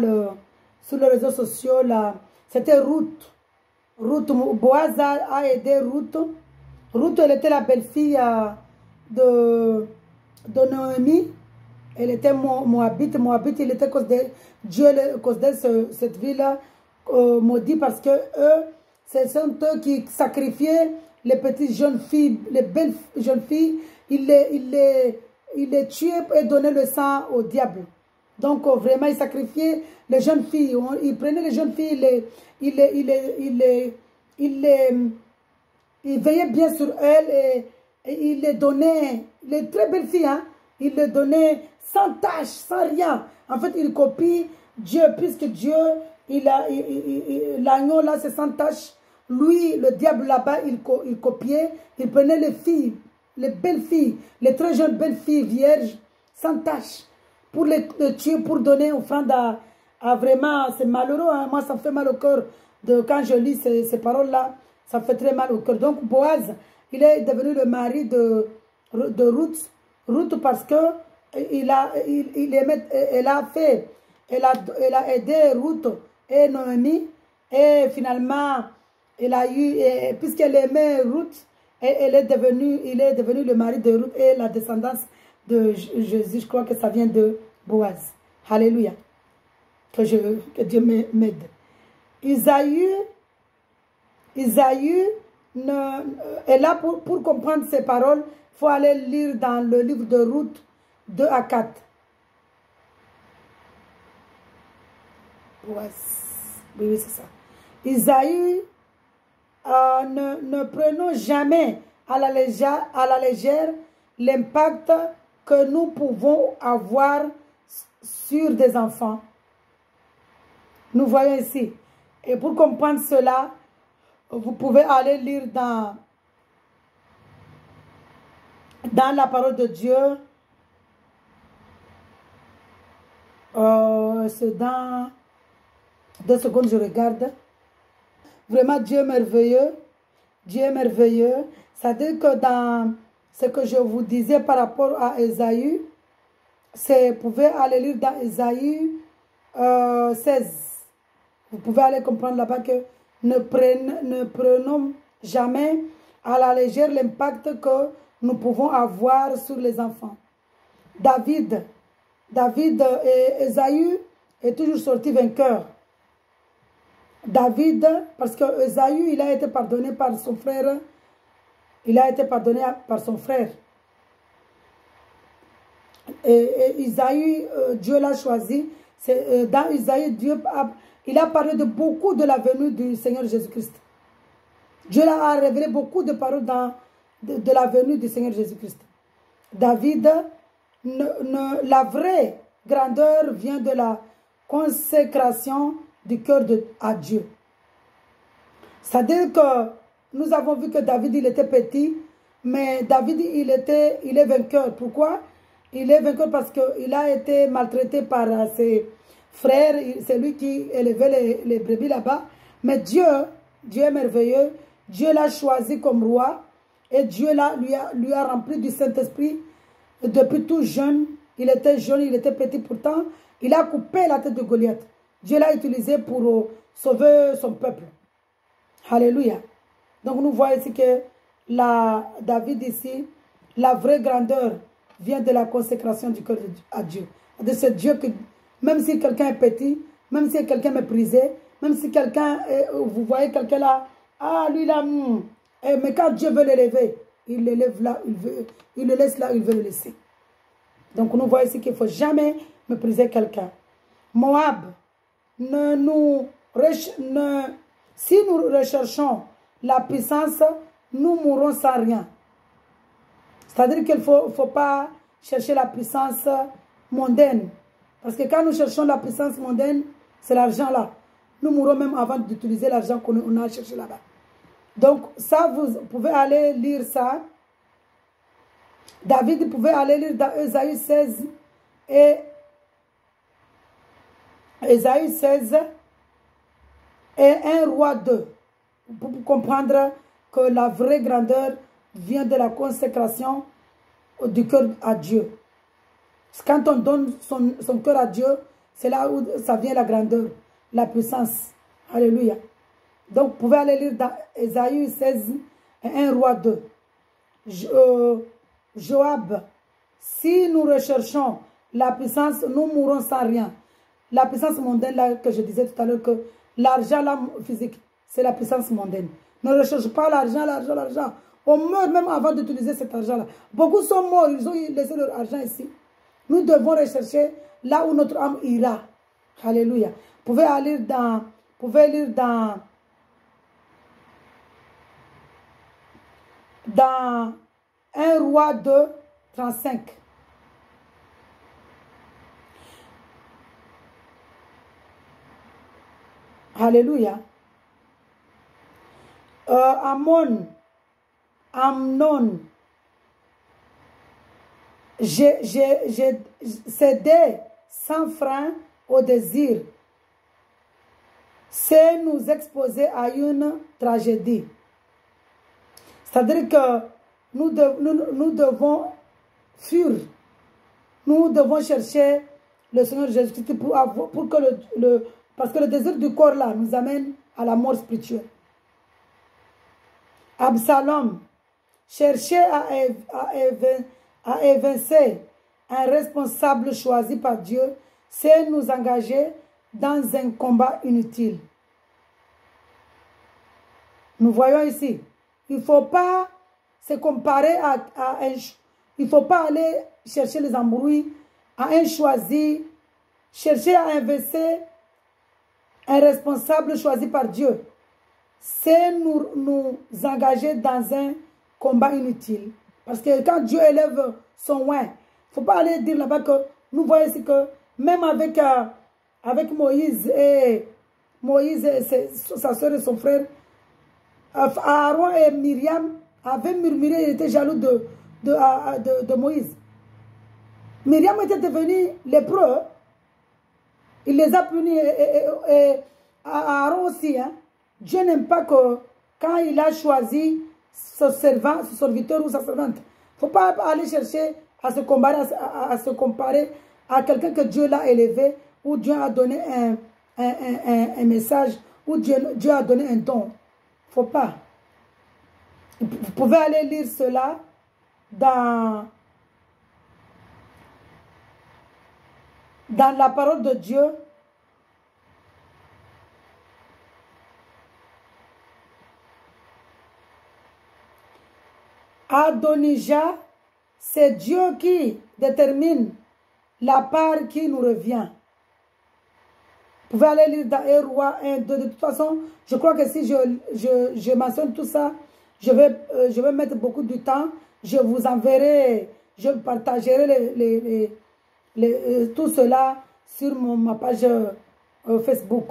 sur les réseaux sociaux, c'était Ruth. Boaz a aidé Ruth. Ruth, elle était la belle-fille de Noémie. Elle était Moabite. Moabite, il était à cause de Dieu, à cause de cette ville maudit, parce que eux, ce sont eux qui sacrifiaient les petites jeunes filles, les belles jeunes filles. Ils les tuaient et donnaient le sang au diable. Donc vraiment, ils sacrifiaient les jeunes filles. Ils prenaient les jeunes filles, ils veillaient bien sur elles et ils les donnaient, les très belles filles, hein, ils les donnaient sans tâche, sans rien. En fait, ils copient Dieu, puisque Dieu, l'agneau là, c'est sans tâche. Lui, le diable là-bas, il copiait, il prenait les filles, les belles filles, les très jeunes belles filles vierges, sans tâche, pour les tuer, pour donner offrande à vraiment, c'est malheureux, hein? Moi ça me fait mal au cœur quand je lis ces paroles-là, ça me fait très mal au cœur. Donc Boaz, il est devenu le mari de Ruth parce que elle a aidé Ruth et Noémie, et finalement, puisqu'elle aimait Ruth, il est devenu le mari de Ruth et la descendance de Jésus. Je crois que ça vient de Boaz. Alléluia. Que Dieu m'aide. Isaïe, et là, pour comprendre ces paroles, il faut aller lire dans le livre de Ruth 2 à 4. Oui, c'est ça. Isaïe, ne prenons jamais à la légère l'impact que nous pouvons avoir sur des enfants. Nous voyons ici. Et pour comprendre cela, vous pouvez aller lire dans la parole de Dieu. C'est dans 2 secondes, je regarde. Vraiment, Dieu est merveilleux. Dieu est merveilleux. C'est-à-dire que dans ce que je vous disais par rapport à Ésaïe, vous pouvez aller lire dans Ésaïe 16. Vous pouvez aller comprendre là-bas que ne prenons jamais à la légère l'impact que nous pouvons avoir sur les enfants. David et Ésaü est toujours sorti vainqueur. David, parce que Ésaü, il a été pardonné par son frère. Il a été pardonné par son frère. Et Isaïe, Dieu l'a choisi. Dans Isaïe, il a parlé de beaucoup de la venue du Seigneur Jésus-Christ. Dieu a révélé beaucoup de paroles de la venue du Seigneur Jésus-Christ. David, la vraie grandeur vient de la consécration du cœur à Dieu. C'est-à-dire que nous avons vu que David, il était petit, mais David, il est vainqueur. Pourquoi? Il est vainqueur parce qu'il a été maltraité par ses frères. C'est lui qui élevait les brebis là-bas. Mais Dieu est merveilleux. Dieu l'a choisi comme roi. Et Dieu lui a rempli du Saint-Esprit depuis tout jeune. Il était jeune, il était petit. Pourtant, il a coupé la tête de Goliath. Dieu l'a utilisé pour sauver son peuple. Alléluia. Donc nous voyons ici que David ici, la vraie grandeur vient de la consécration du cœur à Dieu. De ce Dieu que, même si quelqu'un est petit, même si quelqu'un est méprisé, même si quelqu'un, vous voyez quelqu'un là, ah lui là, mais quand Dieu veut l'élever, il l'élève là, il le laisse là, il veut le laisser. Donc nous voyons ici qu'il ne faut jamais mépriser quelqu'un. Moab, si nous recherchons la puissance, nous mourrons sans rien. C'est-à-dire qu'il ne faut pas chercher la puissance mondaine. Parce que quand nous cherchons la puissance mondaine, c'est l'argent là. Nous mourrons même avant d'utiliser l'argent qu'on a cherché là-bas. Donc ça, vous pouvez aller lire ça. David pouvait aller lire dans Ésaïe 16 et Ésaïe 16 et 1 roi 2. Pour comprendre que la vraie grandeur vient de la consécration du cœur à Dieu. Quand on donne son cœur à Dieu, c'est là où ça vient la grandeur, la puissance. Alléluia. Donc, vous pouvez aller lire dans Ésaïe 16 et 1 roi 2. Joab, si nous recherchons la puissance, nous mourrons sans rien. La puissance mondaine, là, que je disais tout à l'heure, que l'argent là, physique, c'est la puissance mondaine. Ne recherche pas l'argent, l'argent, l'argent. On meurt même avant d'utiliser cet argent-là. Beaucoup sont morts, ils ont laissé leur argent ici. Nous devons rechercher là où notre âme ira. Alléluia. Vous pouvez aller lire dans 1 roi 2, 35. Alléluia. Amnon, j'ai cédé sans frein au désir. C'est nous exposer à une tragédie. C'est-à-dire que nous devons fuir. Nous devons chercher le Seigneur Jésus-Christ parce que le désir du corps là nous amène à la mort spirituelle. Absalom, chercher à évincer un responsable choisi par Dieu, c'est nous engager dans un combat inutile. Nous voyons ici, il ne faut pas se comparer à un... Il ne faut pas aller chercher les embrouilles à un choisi, chercher à inverser un responsable choisi par Dieu. C'est nous engager dans un combat inutile. Parce que quand Dieu élève son oin, il ne faut pas aller dire là-bas que nous voyons ici que même avec Moïse et sa soeur et son frère, Aaron et Myriam avaient murmuré, ils étaient jaloux de Moïse. Myriam était devenue lépreux. Il les a punis et Aaron aussi. Hein. Dieu n'aime pas que quand il a choisi ce serviteur ou sa servante, il ne faut pas aller chercher à se comparer à quelqu'un que Dieu l'a élevé ou Dieu a donné un message ou Dieu a donné un don. Il ne faut pas. Vous pouvez aller lire cela dans la parole de Dieu. Adonijah, c'est Dieu qui détermine la part qui nous revient. Vous pouvez aller lire dans 1 Roi 1, 2. De toute façon, je crois que si je mentionne tout ça, je vais mettre beaucoup de temps. Je vous enverrai, je partagerai tout cela sur ma page Facebook.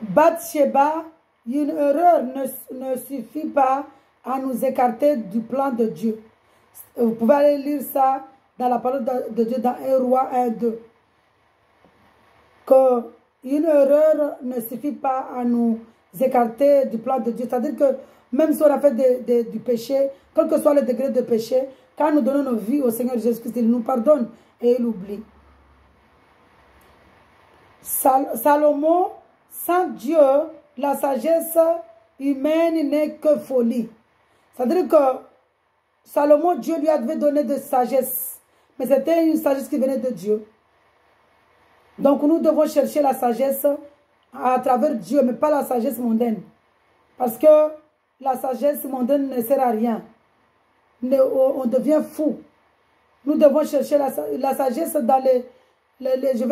Bathsheba, une erreur ne suffit pas à nous écarter du plan de Dieu. Vous pouvez aller lire ça dans la parole de Dieu dans 1 Roi 1, 2. Que une erreur ne suffit pas à nous écarter du plan de Dieu. C'est-à-dire que même si on a fait du péché, quel que soit le degré de péché, quand nous donnons nos vies au Seigneur Jésus-Christ, il nous pardonne et il oublie. Salomon, sans Dieu, la sagesse humaine n'est que folie. C'est-à-dire que Salomon, Dieu lui avait donné de sagesse. Mais c'était une sagesse qui venait de Dieu. Donc nous devons chercher la sagesse à travers Dieu, mais pas la sagesse mondaine. Parce que la sagesse mondaine ne sert à rien. On devient fou. Nous devons chercher la sagesse dans je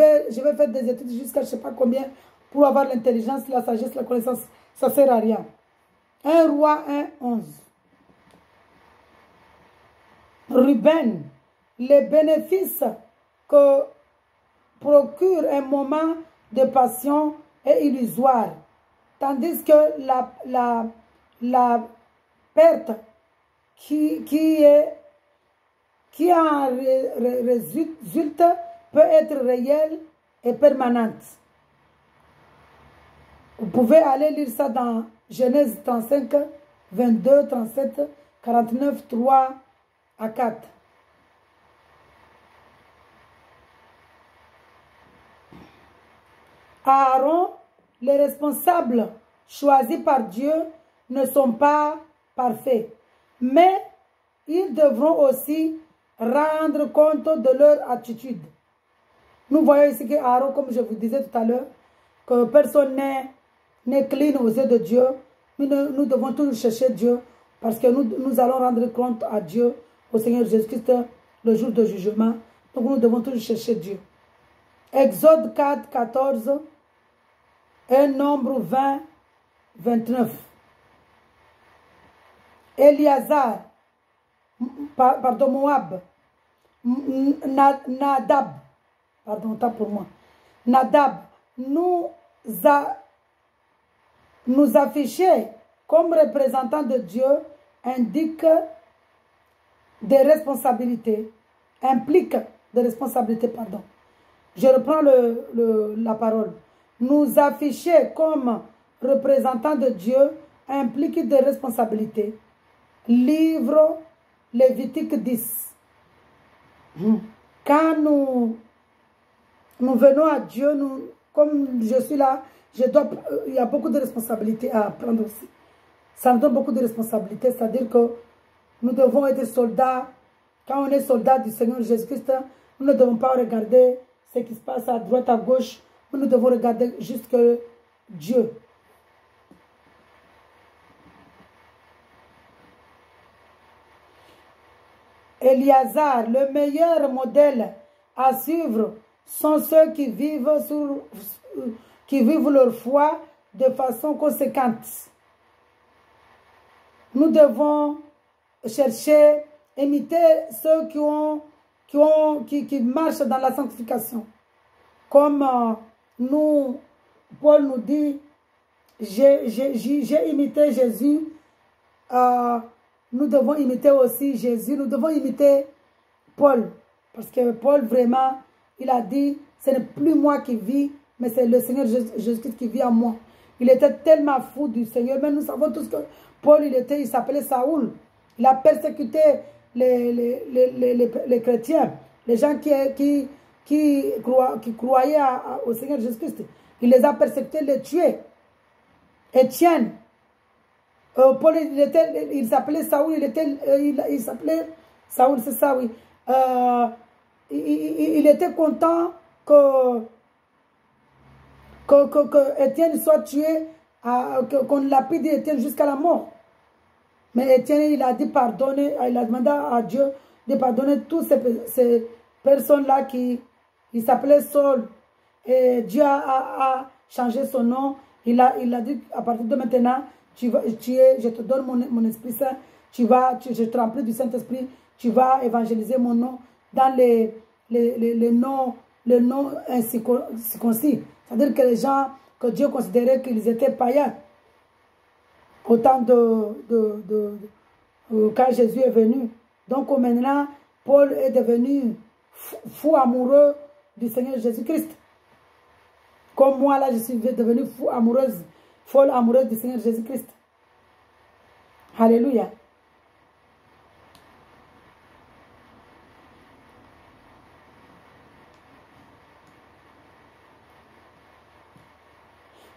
vais faire des études jusqu'à je ne sais pas combien pour avoir l'intelligence, la sagesse, la connaissance. Ça ne sert à rien. 1 Roi 1, 11. Ruben, les bénéfices que procure un moment de passion est illusoire, tandis que la perte qui en résulte peut être réelle et permanente. Vous pouvez aller lire ça dans Genèse 35, 22, 37, 49, 3 à 4. Aaron, les responsables choisis par Dieu ne sont pas parfaits, mais ils devront aussi rendre compte de leur attitude. Nous voyons ici que Aaron, comme je vous disais tout à l'heure, que personne n'est clean aux yeux de Dieu. Nous devons toujours chercher Dieu parce que nous allons rendre compte à Dieu, au Seigneur Jésus-Christ, le jour de jugement. Donc nous devons toujours chercher Dieu. Exode 4, 14 et Nombre 20, 29. Éliazar, pardon, Moab, Nadab, pardon, tant pour moi, Nadab, nous afficher comme représentants de Dieu indique des responsabilités, implique des responsabilités, pardon. Je reprends la parole. Nous afficher comme représentants de Dieu implique des responsabilités. Livre Lévitique 10. Quand nous venons à Dieu, comme je suis là, il y a beaucoup de responsabilités à prendre aussi. Ça nous donne beaucoup de responsabilités, c'est-à-dire que nous devons être soldats. Quand on est soldat du Seigneur Jésus-Christ, nous ne devons pas regarder ce qui se passe à droite, à gauche. Nous devons regarder juste que Dieu. Éliazar, le meilleur modèle à suivre sont ceux qui vivent leur foi de façon conséquente. Nous devons chercher, imiter ceux qui marchent dans la sanctification. Comme Paul nous dit, j'ai imité Jésus. Nous devons imiter aussi Jésus. Nous devons imiter Paul. Parce que Paul, vraiment, il a dit, ce n'est plus moi qui vis, mais c'est le Seigneur Jésus-Christ qui vit en moi. Il était tellement fou du Seigneur. Mais nous savons tous que Paul, il s'appelait Saoul. Il a persécuté les chrétiens, les gens qui croyaient au Seigneur Jésus-Christ. Il les a persécutés, les tués. Étienne, Paul, il s'appelait Saoul, il s'appelait Saoul, c'est ça, oui. Il était content que Étienne soit tué, qu'on lapide Étienne jusqu'à la mort. Mais Étienne, il a dit pardonner, il a demandé à Dieu de pardonner toutes ces personnes-là qui s'appelaient Saul. Et Dieu a changé son nom. Il a dit à partir de maintenant, je te donne mon Esprit Saint, je te remplis du Saint-Esprit, tu vas évangéliser mon nom dans les noms incirconcis. C'est-à-dire que les gens que Dieu considérait qu'ils étaient païens, au temps quand Jésus est venu. Donc maintenant, Paul est devenu fou amoureux du Seigneur Jésus-Christ. Comme moi, là, je suis devenue folle amoureuse du Seigneur Jésus-Christ. Alléluia.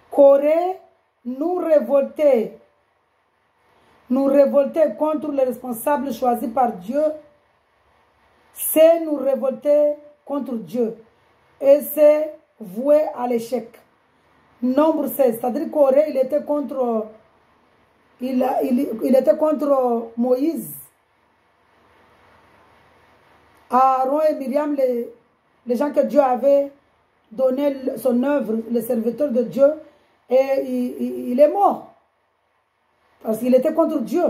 Corée, nous révolter contre les responsables choisis par Dieu, c'est nous révolter contre Dieu. Et c'est voué à l'échec. Nombre 16, c'est-à-dire Corée, il était contre Moïse. Aaron et Myriam, les gens que Dieu avait donné son œuvre, les serviteurs de Dieu, et il est mort. Parce qu'il était contre Dieu.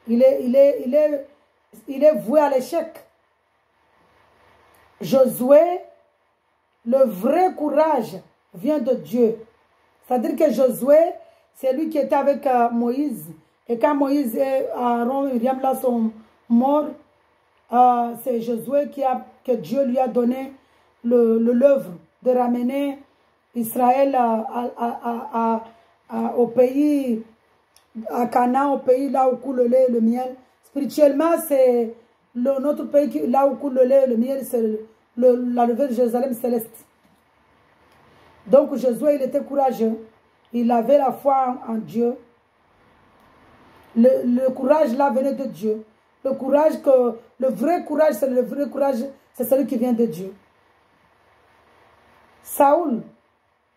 Il est voué à l'échec. Josué, le vrai courage vient de Dieu. C'est-à-dire que Josué, c'est lui qui était avec Moïse. Et quand Moïse et Aaron et Myriam là sont morts, c'est Josué que Dieu lui a donné l'œuvre de ramener Israël au pays, à Canaan, au pays là où coule le lait et le miel. Spirituellement, c'est notre pays, là où coule le lait, le miel, c'est la levée de Jérusalem céleste. Donc Josué, il était courageux. Il avait la foi en Dieu. Le courage là venait de Dieu. Le vrai courage, c'est celui qui vient de Dieu. Saoul,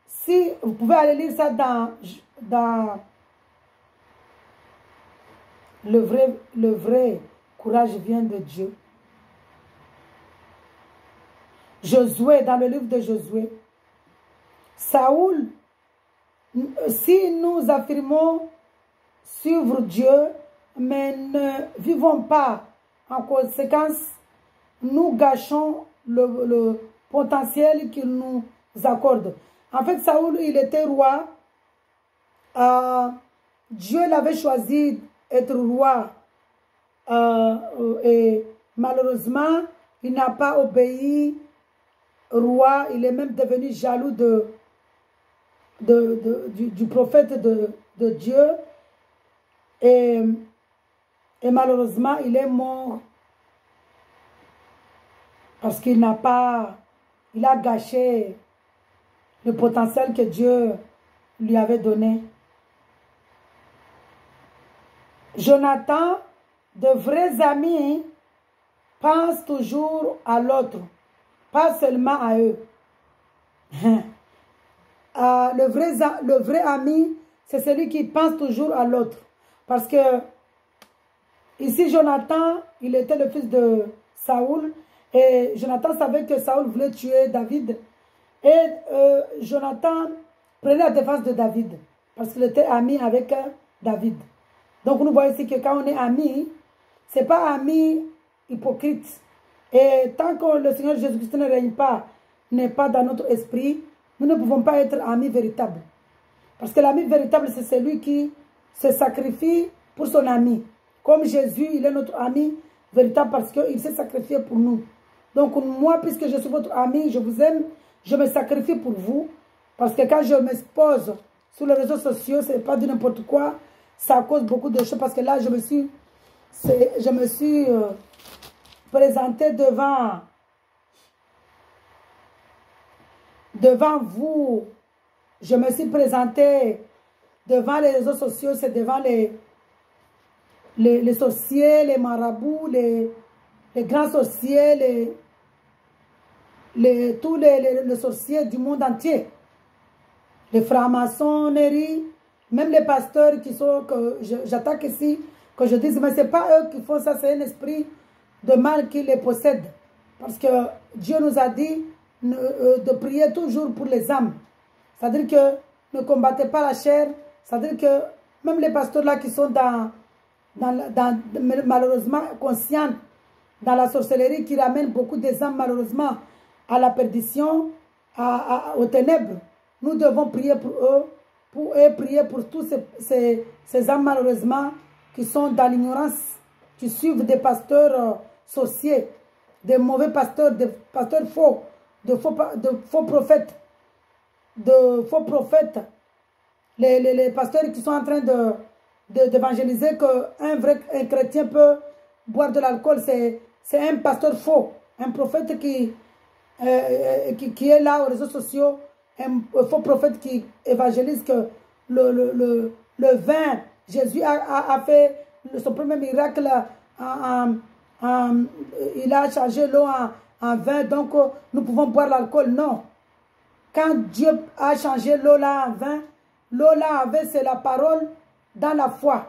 si vous pouvez aller lire ça dans le vrai courage vient de Dieu. Josué, dans le livre de Josué, Saoul, si nous affirmons suivre Dieu, mais ne vivons pas en conséquence, nous gâchons le potentiel qu'il nous accorde. En fait, Saoul, il était roi. Dieu l'avait choisi être roi. Et malheureusement, il n'a pas obéi roi. Il est même devenu jaloux du prophète de Dieu. Et malheureusement, il est mort parce qu'il n'a pas, il a gâché le potentiel que Dieu lui avait donné. Jonathan, de vrais amis, pensent toujours à l'autre, pas seulement à eux. Le vrai ami, c'est celui qui pense toujours à l'autre. Parce que ici, Jonathan, il était le fils de Saoul. Et Jonathan savait que Saoul voulait tuer David. Et Jonathan prenait la défense de David. Parce qu'il était ami avec David. Donc nous voyons ici que quand on est ami, ce n'est pas ami hypocrite. Et tant que le Seigneur Jésus-Christ ne règne pas, n'est pas dans notre esprit, nous ne pouvons pas être amis véritables. Parce que l'ami véritable, c'est celui qui se sacrifie pour son ami. Comme Jésus, il est notre ami véritable parce qu'il s'est sacrifié pour nous. Donc moi, puisque je suis votre ami, je vous aime, je me sacrifie pour vous. Parce que quand je m'expose sur les réseaux sociaux, ce n'est pas de n'importe quoi. Ça cause beaucoup de choses parce que là, je me suis présenté devant vous. Je me suis présenté devant les réseaux sociaux, c'est devant les sorciers, les marabouts, les grands sorciers, tous les sorciers du monde entier. Les francs-maçonneries, même les pasteurs que j'attaque ici, que je dis, mais ce n'est pas eux qui font ça, c'est un esprit de mal qui les possède. Parce que Dieu nous a dit de prier toujours pour les âmes. C'est-à-dire que ne combattez pas la chair. C'est-à-dire que même les pasteurs là qui sont malheureusement conscients dans la sorcellerie, qui ramènent beaucoup des âmes malheureusement à la perdition, aux ténèbres, nous devons prier pour eux, prier pour tous ces âmes malheureusement qui sont dans l'ignorance, qui suivent des pasteurs sorciers, des mauvais pasteurs, des pasteurs faux, de faux prophètes, les pasteurs qui sont en train d'évangéliser qu'un chrétien peut boire de l'alcool, c'est un pasteur faux, un prophète qui est là aux réseaux sociaux, un faux prophète qui évangélise que le vin, Jésus a fait son premier miracle, il a changé l'eau en vin, donc nous pouvons boire l'alcool. Non. Quand Dieu a changé l'eau là en vin, l'eau là avait, c'est la parole dans la foi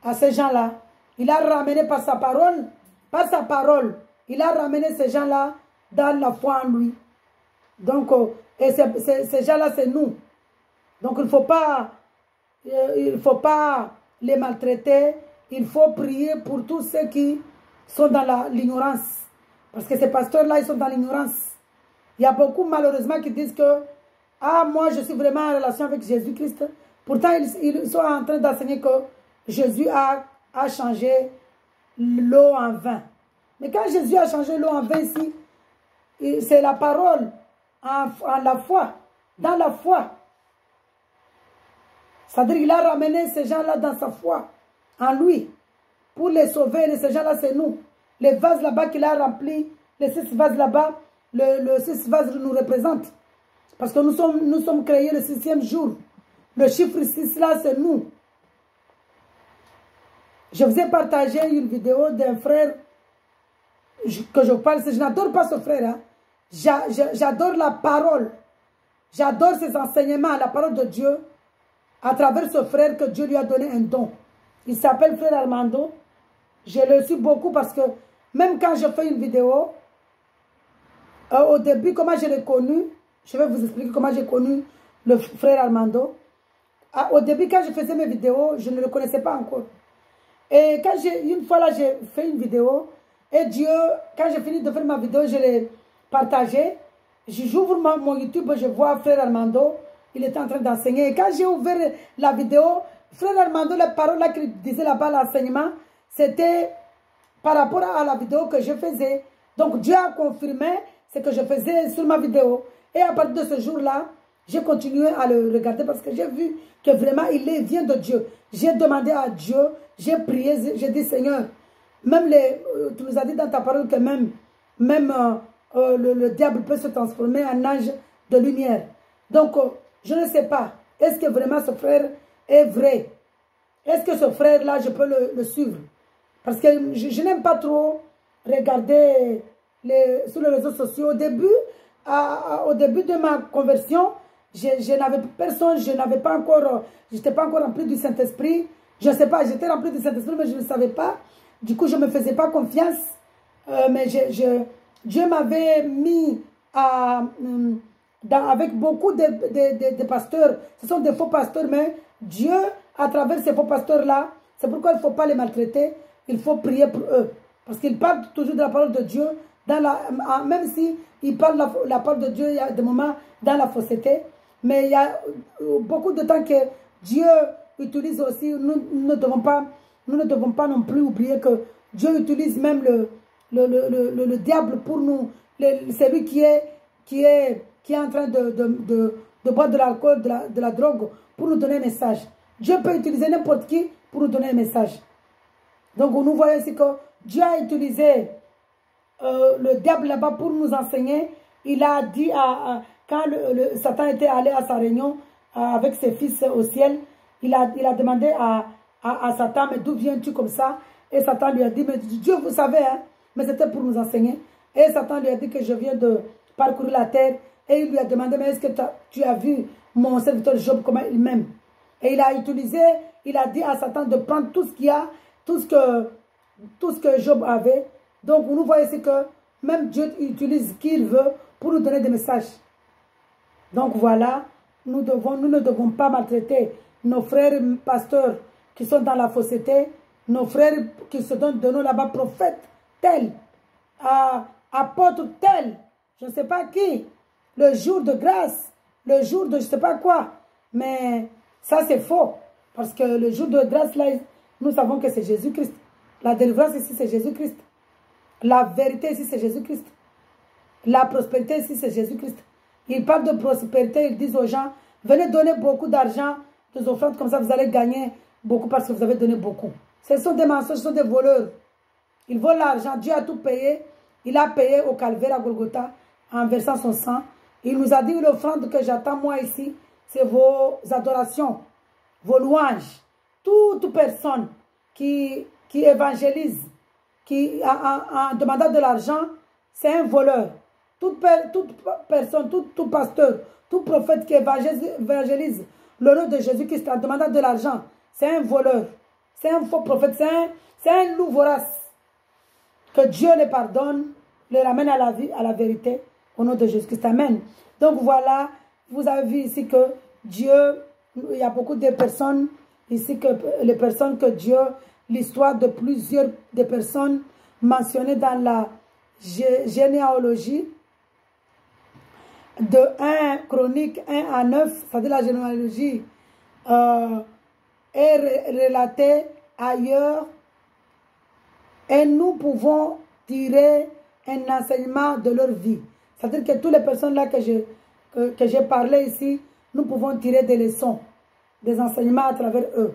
à ces gens-là. Il a ramené par sa parole, il a ramené ces gens-là dans la foi en lui. Donc, et ces gens-là, c'est nous. Donc, il ne faut pas les maltraiter. Il faut prier pour tous ceux qui sont dans l'ignorance. Parce que ces pasteurs-là, ils sont dans l'ignorance. Il y a beaucoup, malheureusement, qui disent que « Ah, moi, je suis vraiment en relation avec Jésus-Christ. » Pourtant, ils sont en train d'enseigner que Jésus a changé l'eau en vin. Mais quand Jésus a changé l'eau en vin ici, c'est la parole en la foi, dans la foi. C'est-à-dire qu'il a ramené ces gens-là dans sa foi, en lui. pour les sauver. Ces gens-là, c'est nous. Les vases là-bas qu'il a remplis, les 6 vases là-bas, le 6 vases nous représentent. Parce que nous sommes créés le 6e jour. Le chiffre 6 là, c'est nous. Je vous ai partagé une vidéo d'un frère que je parle. Je n'adore pas ce frère. Hein. J'adore la parole. J'adore ses enseignements, la parole de Dieu. À travers ce frère que Dieu lui a donné un don. Il s'appelle Frère Armando. Je le suis beaucoup parce que même quand je fais une vidéo, au début, comment je l'ai connu, je vais vous expliquer comment j'ai connu le frère Armando. Au début, quand je faisais mes vidéos, je ne le connaissais pas encore. Et quand une fois là, j'ai fait une vidéo, et Dieu, quand j'ai fini de faire ma vidéo, je l'ai partagée. J'ouvre mon YouTube, je vois frère Armando, il était en train d'enseigner. Et quand j'ai ouvert la vidéo, frère Armando, la parole là qu'il disait là-bas, l'enseignement, c'était par rapport à la vidéo que je faisais. Donc Dieu a confirmé ce que je faisais sur ma vidéo. Et à partir de ce jour-là, j'ai continué à le regarder parce que j'ai vu que vraiment il vient de Dieu. J'ai demandé à Dieu, j'ai prié, j'ai dit Seigneur, même tu nous as dit dans ta parole que même le diable peut se transformer en ange de lumière. Donc, je ne sais pas, est-ce que vraiment ce frère est vrai? Est-ce que ce frère-là, je peux le suivre? Parce que je n'aime pas trop regarder sur les réseaux sociaux. Au début de ma conversion, je n'avais personne, je n'avais pas encore, j'étais pas encore rempli du Saint-Esprit. Je ne sais pas, j'étais rempli du Saint-Esprit, mais je ne savais pas. Du coup, je ne me faisais pas confiance. Mais Dieu m'avait mis avec beaucoup de pasteurs. Ce sont des faux pasteurs, mais Dieu, à travers ces faux pasteurs-là, c'est pourquoi il ne faut pas les maltraiter. Il faut prier pour eux. Parce qu'ils parlent toujours de la parole de Dieu. Même si ils parlent la parole de Dieu, il y a des moments dans la fausseté. Mais il y a beaucoup de temps que Dieu utilise aussi. Nous ne devons pas non plus oublier que Dieu utilise même le diable pour nous. C'est lui qui est en train de boire de l'alcool, de la drogue, pour nous donner un message. Dieu peut utiliser n'importe qui pour nous donner un message. Donc nous voyons ici que Dieu a utilisé le diable là-bas pour nous enseigner. Il a dit, quand Satan était allé à sa réunion avec ses fils au ciel, il a demandé à Satan, mais d'où viens-tu comme ça? Et Satan lui a dit, mais Dieu, vous savez, hein, mais c'était pour nous enseigner. Et Satan lui a dit que je viens de parcourir la terre. Et il lui a demandé, mais est-ce que tu as vu mon serviteur Job, comment il m'aime? Et il a dit à Satan de prendre tout ce qu'il y a, tout ce que Job avait. Donc, nous voyons ici que même Dieu utilise qui il veut pour nous donner des messages. Donc, voilà, nous ne devons pas maltraiter nos frères pasteurs qui sont dans la fausseté, nos frères qui se donnent de nous là-bas, prophètes tels, apôtres tels, je ne sais pas qui, le jour de grâce, le jour de je ne sais pas quoi. Mais ça, c'est faux. Parce que le jour de grâce, là, nous savons que c'est Jésus-Christ. La délivrance ici, c'est Jésus-Christ. La vérité ici, c'est Jésus-Christ. La prospérité ici, c'est Jésus-Christ. Ils parlent de prospérité, ils disent aux gens, venez donner beaucoup d'argent, des offrandes, comme ça vous allez gagner beaucoup parce que vous avez donné beaucoup. Ce sont des mensonges, ce sont des voleurs. Ils volent l'argent, Dieu a tout payé. Il a payé au calvaire à Golgotha en versant son sang. Il nous a dit, l'offrande que j'attends moi ici, c'est vos adorations, vos louanges. Toute personne qui évangélise, qui en demandant de l'argent, c'est un voleur. Toute personne, tout pasteur, tout prophète qui évangélise le nom de Jésus-Christ en demandant de l'argent, c'est un voleur. C'est un faux prophète, c'est un loup vorace. Que Dieu les pardonne, les ramène à la vie, à la vérité, au nom de Jésus-Christ. Amen. Donc voilà, vous avez vu ici que Dieu, il y a beaucoup de personnes ici, que les personnes que Dieu, l'histoire de plusieurs des personnes mentionnées dans la généalogie, de 1 Chronique 1 à 9, c'est-à-dire la généalogie est relatée ailleurs. Et nous pouvons tirer un enseignement de leur vie. C'est-à-dire que toutes les personnes là que j'ai parlé ici, nous pouvons tirer des leçons, des enseignements à travers eux.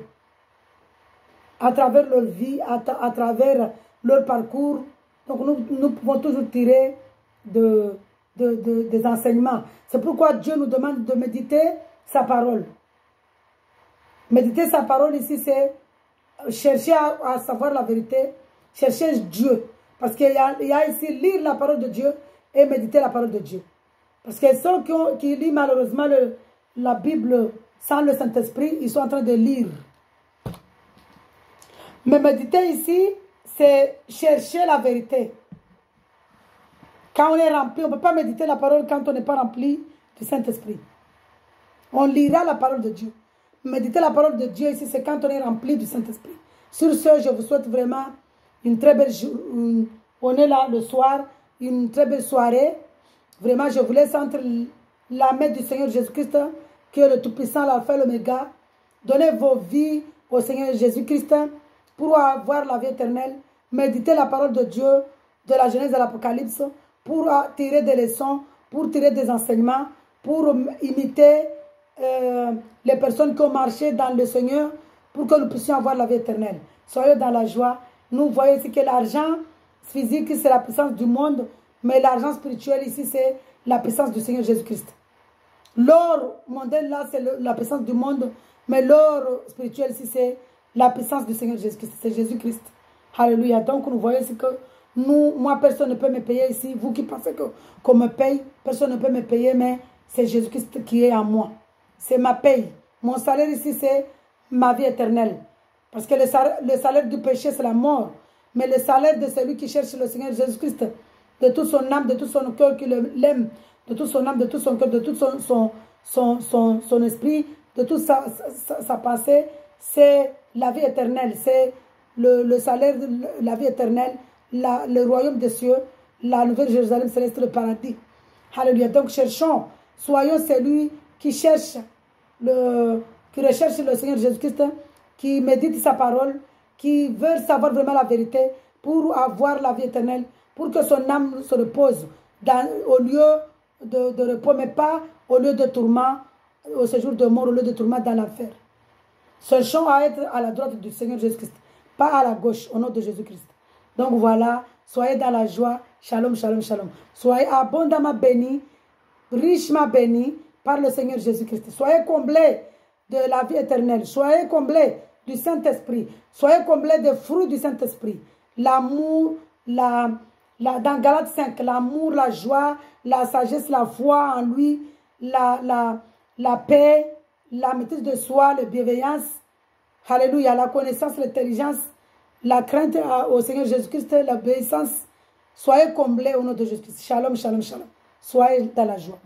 à travers leur vie, à travers leur parcours. Donc nous pouvons toujours tirer des enseignements. C'est pourquoi Dieu nous demande de méditer sa parole. Méditer sa parole ici, c'est chercher à savoir la vérité, chercher Dieu. Parce qu'il y a ici lire la parole de Dieu et méditer la parole de Dieu. Parce que ceux qui lisent malheureusement la Bible sans le Saint-Esprit, ils sont en train de lire. Mais méditer ici, c'est chercher la vérité. Quand on est rempli, on ne peut pas méditer la parole quand on n'est pas rempli du Saint-Esprit. On lira la parole de Dieu. Méditer la parole de Dieu ici, c'est quand on est rempli du Saint-Esprit. Sur ce, je vous souhaite vraiment une très belle journée. On est là le soir, une très belle soirée. Vraiment, je vous laisse entre la main du Seigneur Jésus-Christ, qui est le Tout-Puissant, l'Alpha et l'Oméga. Donnez vos vies au Seigneur Jésus-Christ pour avoir la vie éternelle. Méditez la parole de Dieu, de la Genèse à l'Apocalypse, pour tirer des leçons, pour tirer des enseignements, pour imiter les personnes qui ont marché dans le Seigneur, pour que nous puissions avoir la vie éternelle. Soyez dans la joie. Nous voyons ici que l'argent physique, c'est la puissance du monde, mais l'argent spirituel ici, c'est la puissance du Seigneur Jésus-Christ. L'or mondain, là, c'est la puissance du monde, mais l'or spirituel ici, c'est la puissance du Seigneur Jésus-Christ. C'est Jésus-Christ. Alléluia. Donc, nous voyons ici que moi, personne ne peut me payer ici. Vous qui pensez qu'on me paye, personne ne peut me payer, mais c'est Jésus-Christ qui est en moi. C'est ma paye. Mon salaire ici, c'est ma vie éternelle. Parce que le salaire du péché, c'est la mort. Mais le salaire de celui qui cherche le Seigneur Jésus-Christ, de toute son âme, de tout son cœur, qui l'aime, de toute son âme, de tout son cœur, de tout son esprit, de toute sa pensée, c'est la vie éternelle. C'est le salaire de la vie éternelle, le royaume des cieux, la nouvelle Jérusalem céleste, le paradis. Alléluia. Donc cherchons, soyons celui qui recherche le Seigneur Jésus-Christ, qui médite sa parole, qui veut savoir vraiment la vérité pour avoir la vie éternelle, pour que son âme se repose au lieu de repos, mais pas au lieu de tourment, au séjour de mort, au lieu de tourment dans l'enfer. Cherchons à être à la droite du Seigneur Jésus-Christ, pas à la gauche, au nom de Jésus-Christ. Donc voilà, soyez dans la joie. Shalom, shalom, shalom. Soyez abondamment bénis, richement bénis par le Seigneur Jésus-Christ. Soyez comblés de la vie éternelle. Soyez comblés du Saint-Esprit. Soyez comblés des fruits du Saint-Esprit. L'amour, dans Galates 5, l'amour, la joie, la sagesse, la foi en lui, la paix, la maîtrise de soi, la bienveillance. Alléluia, la connaissance, l'intelligence, la crainte au Seigneur Jésus-Christ, l'obéissance. Soyez comblés au nom de Jésus-Christ. Shalom, shalom, shalom. Soyez dans la joie.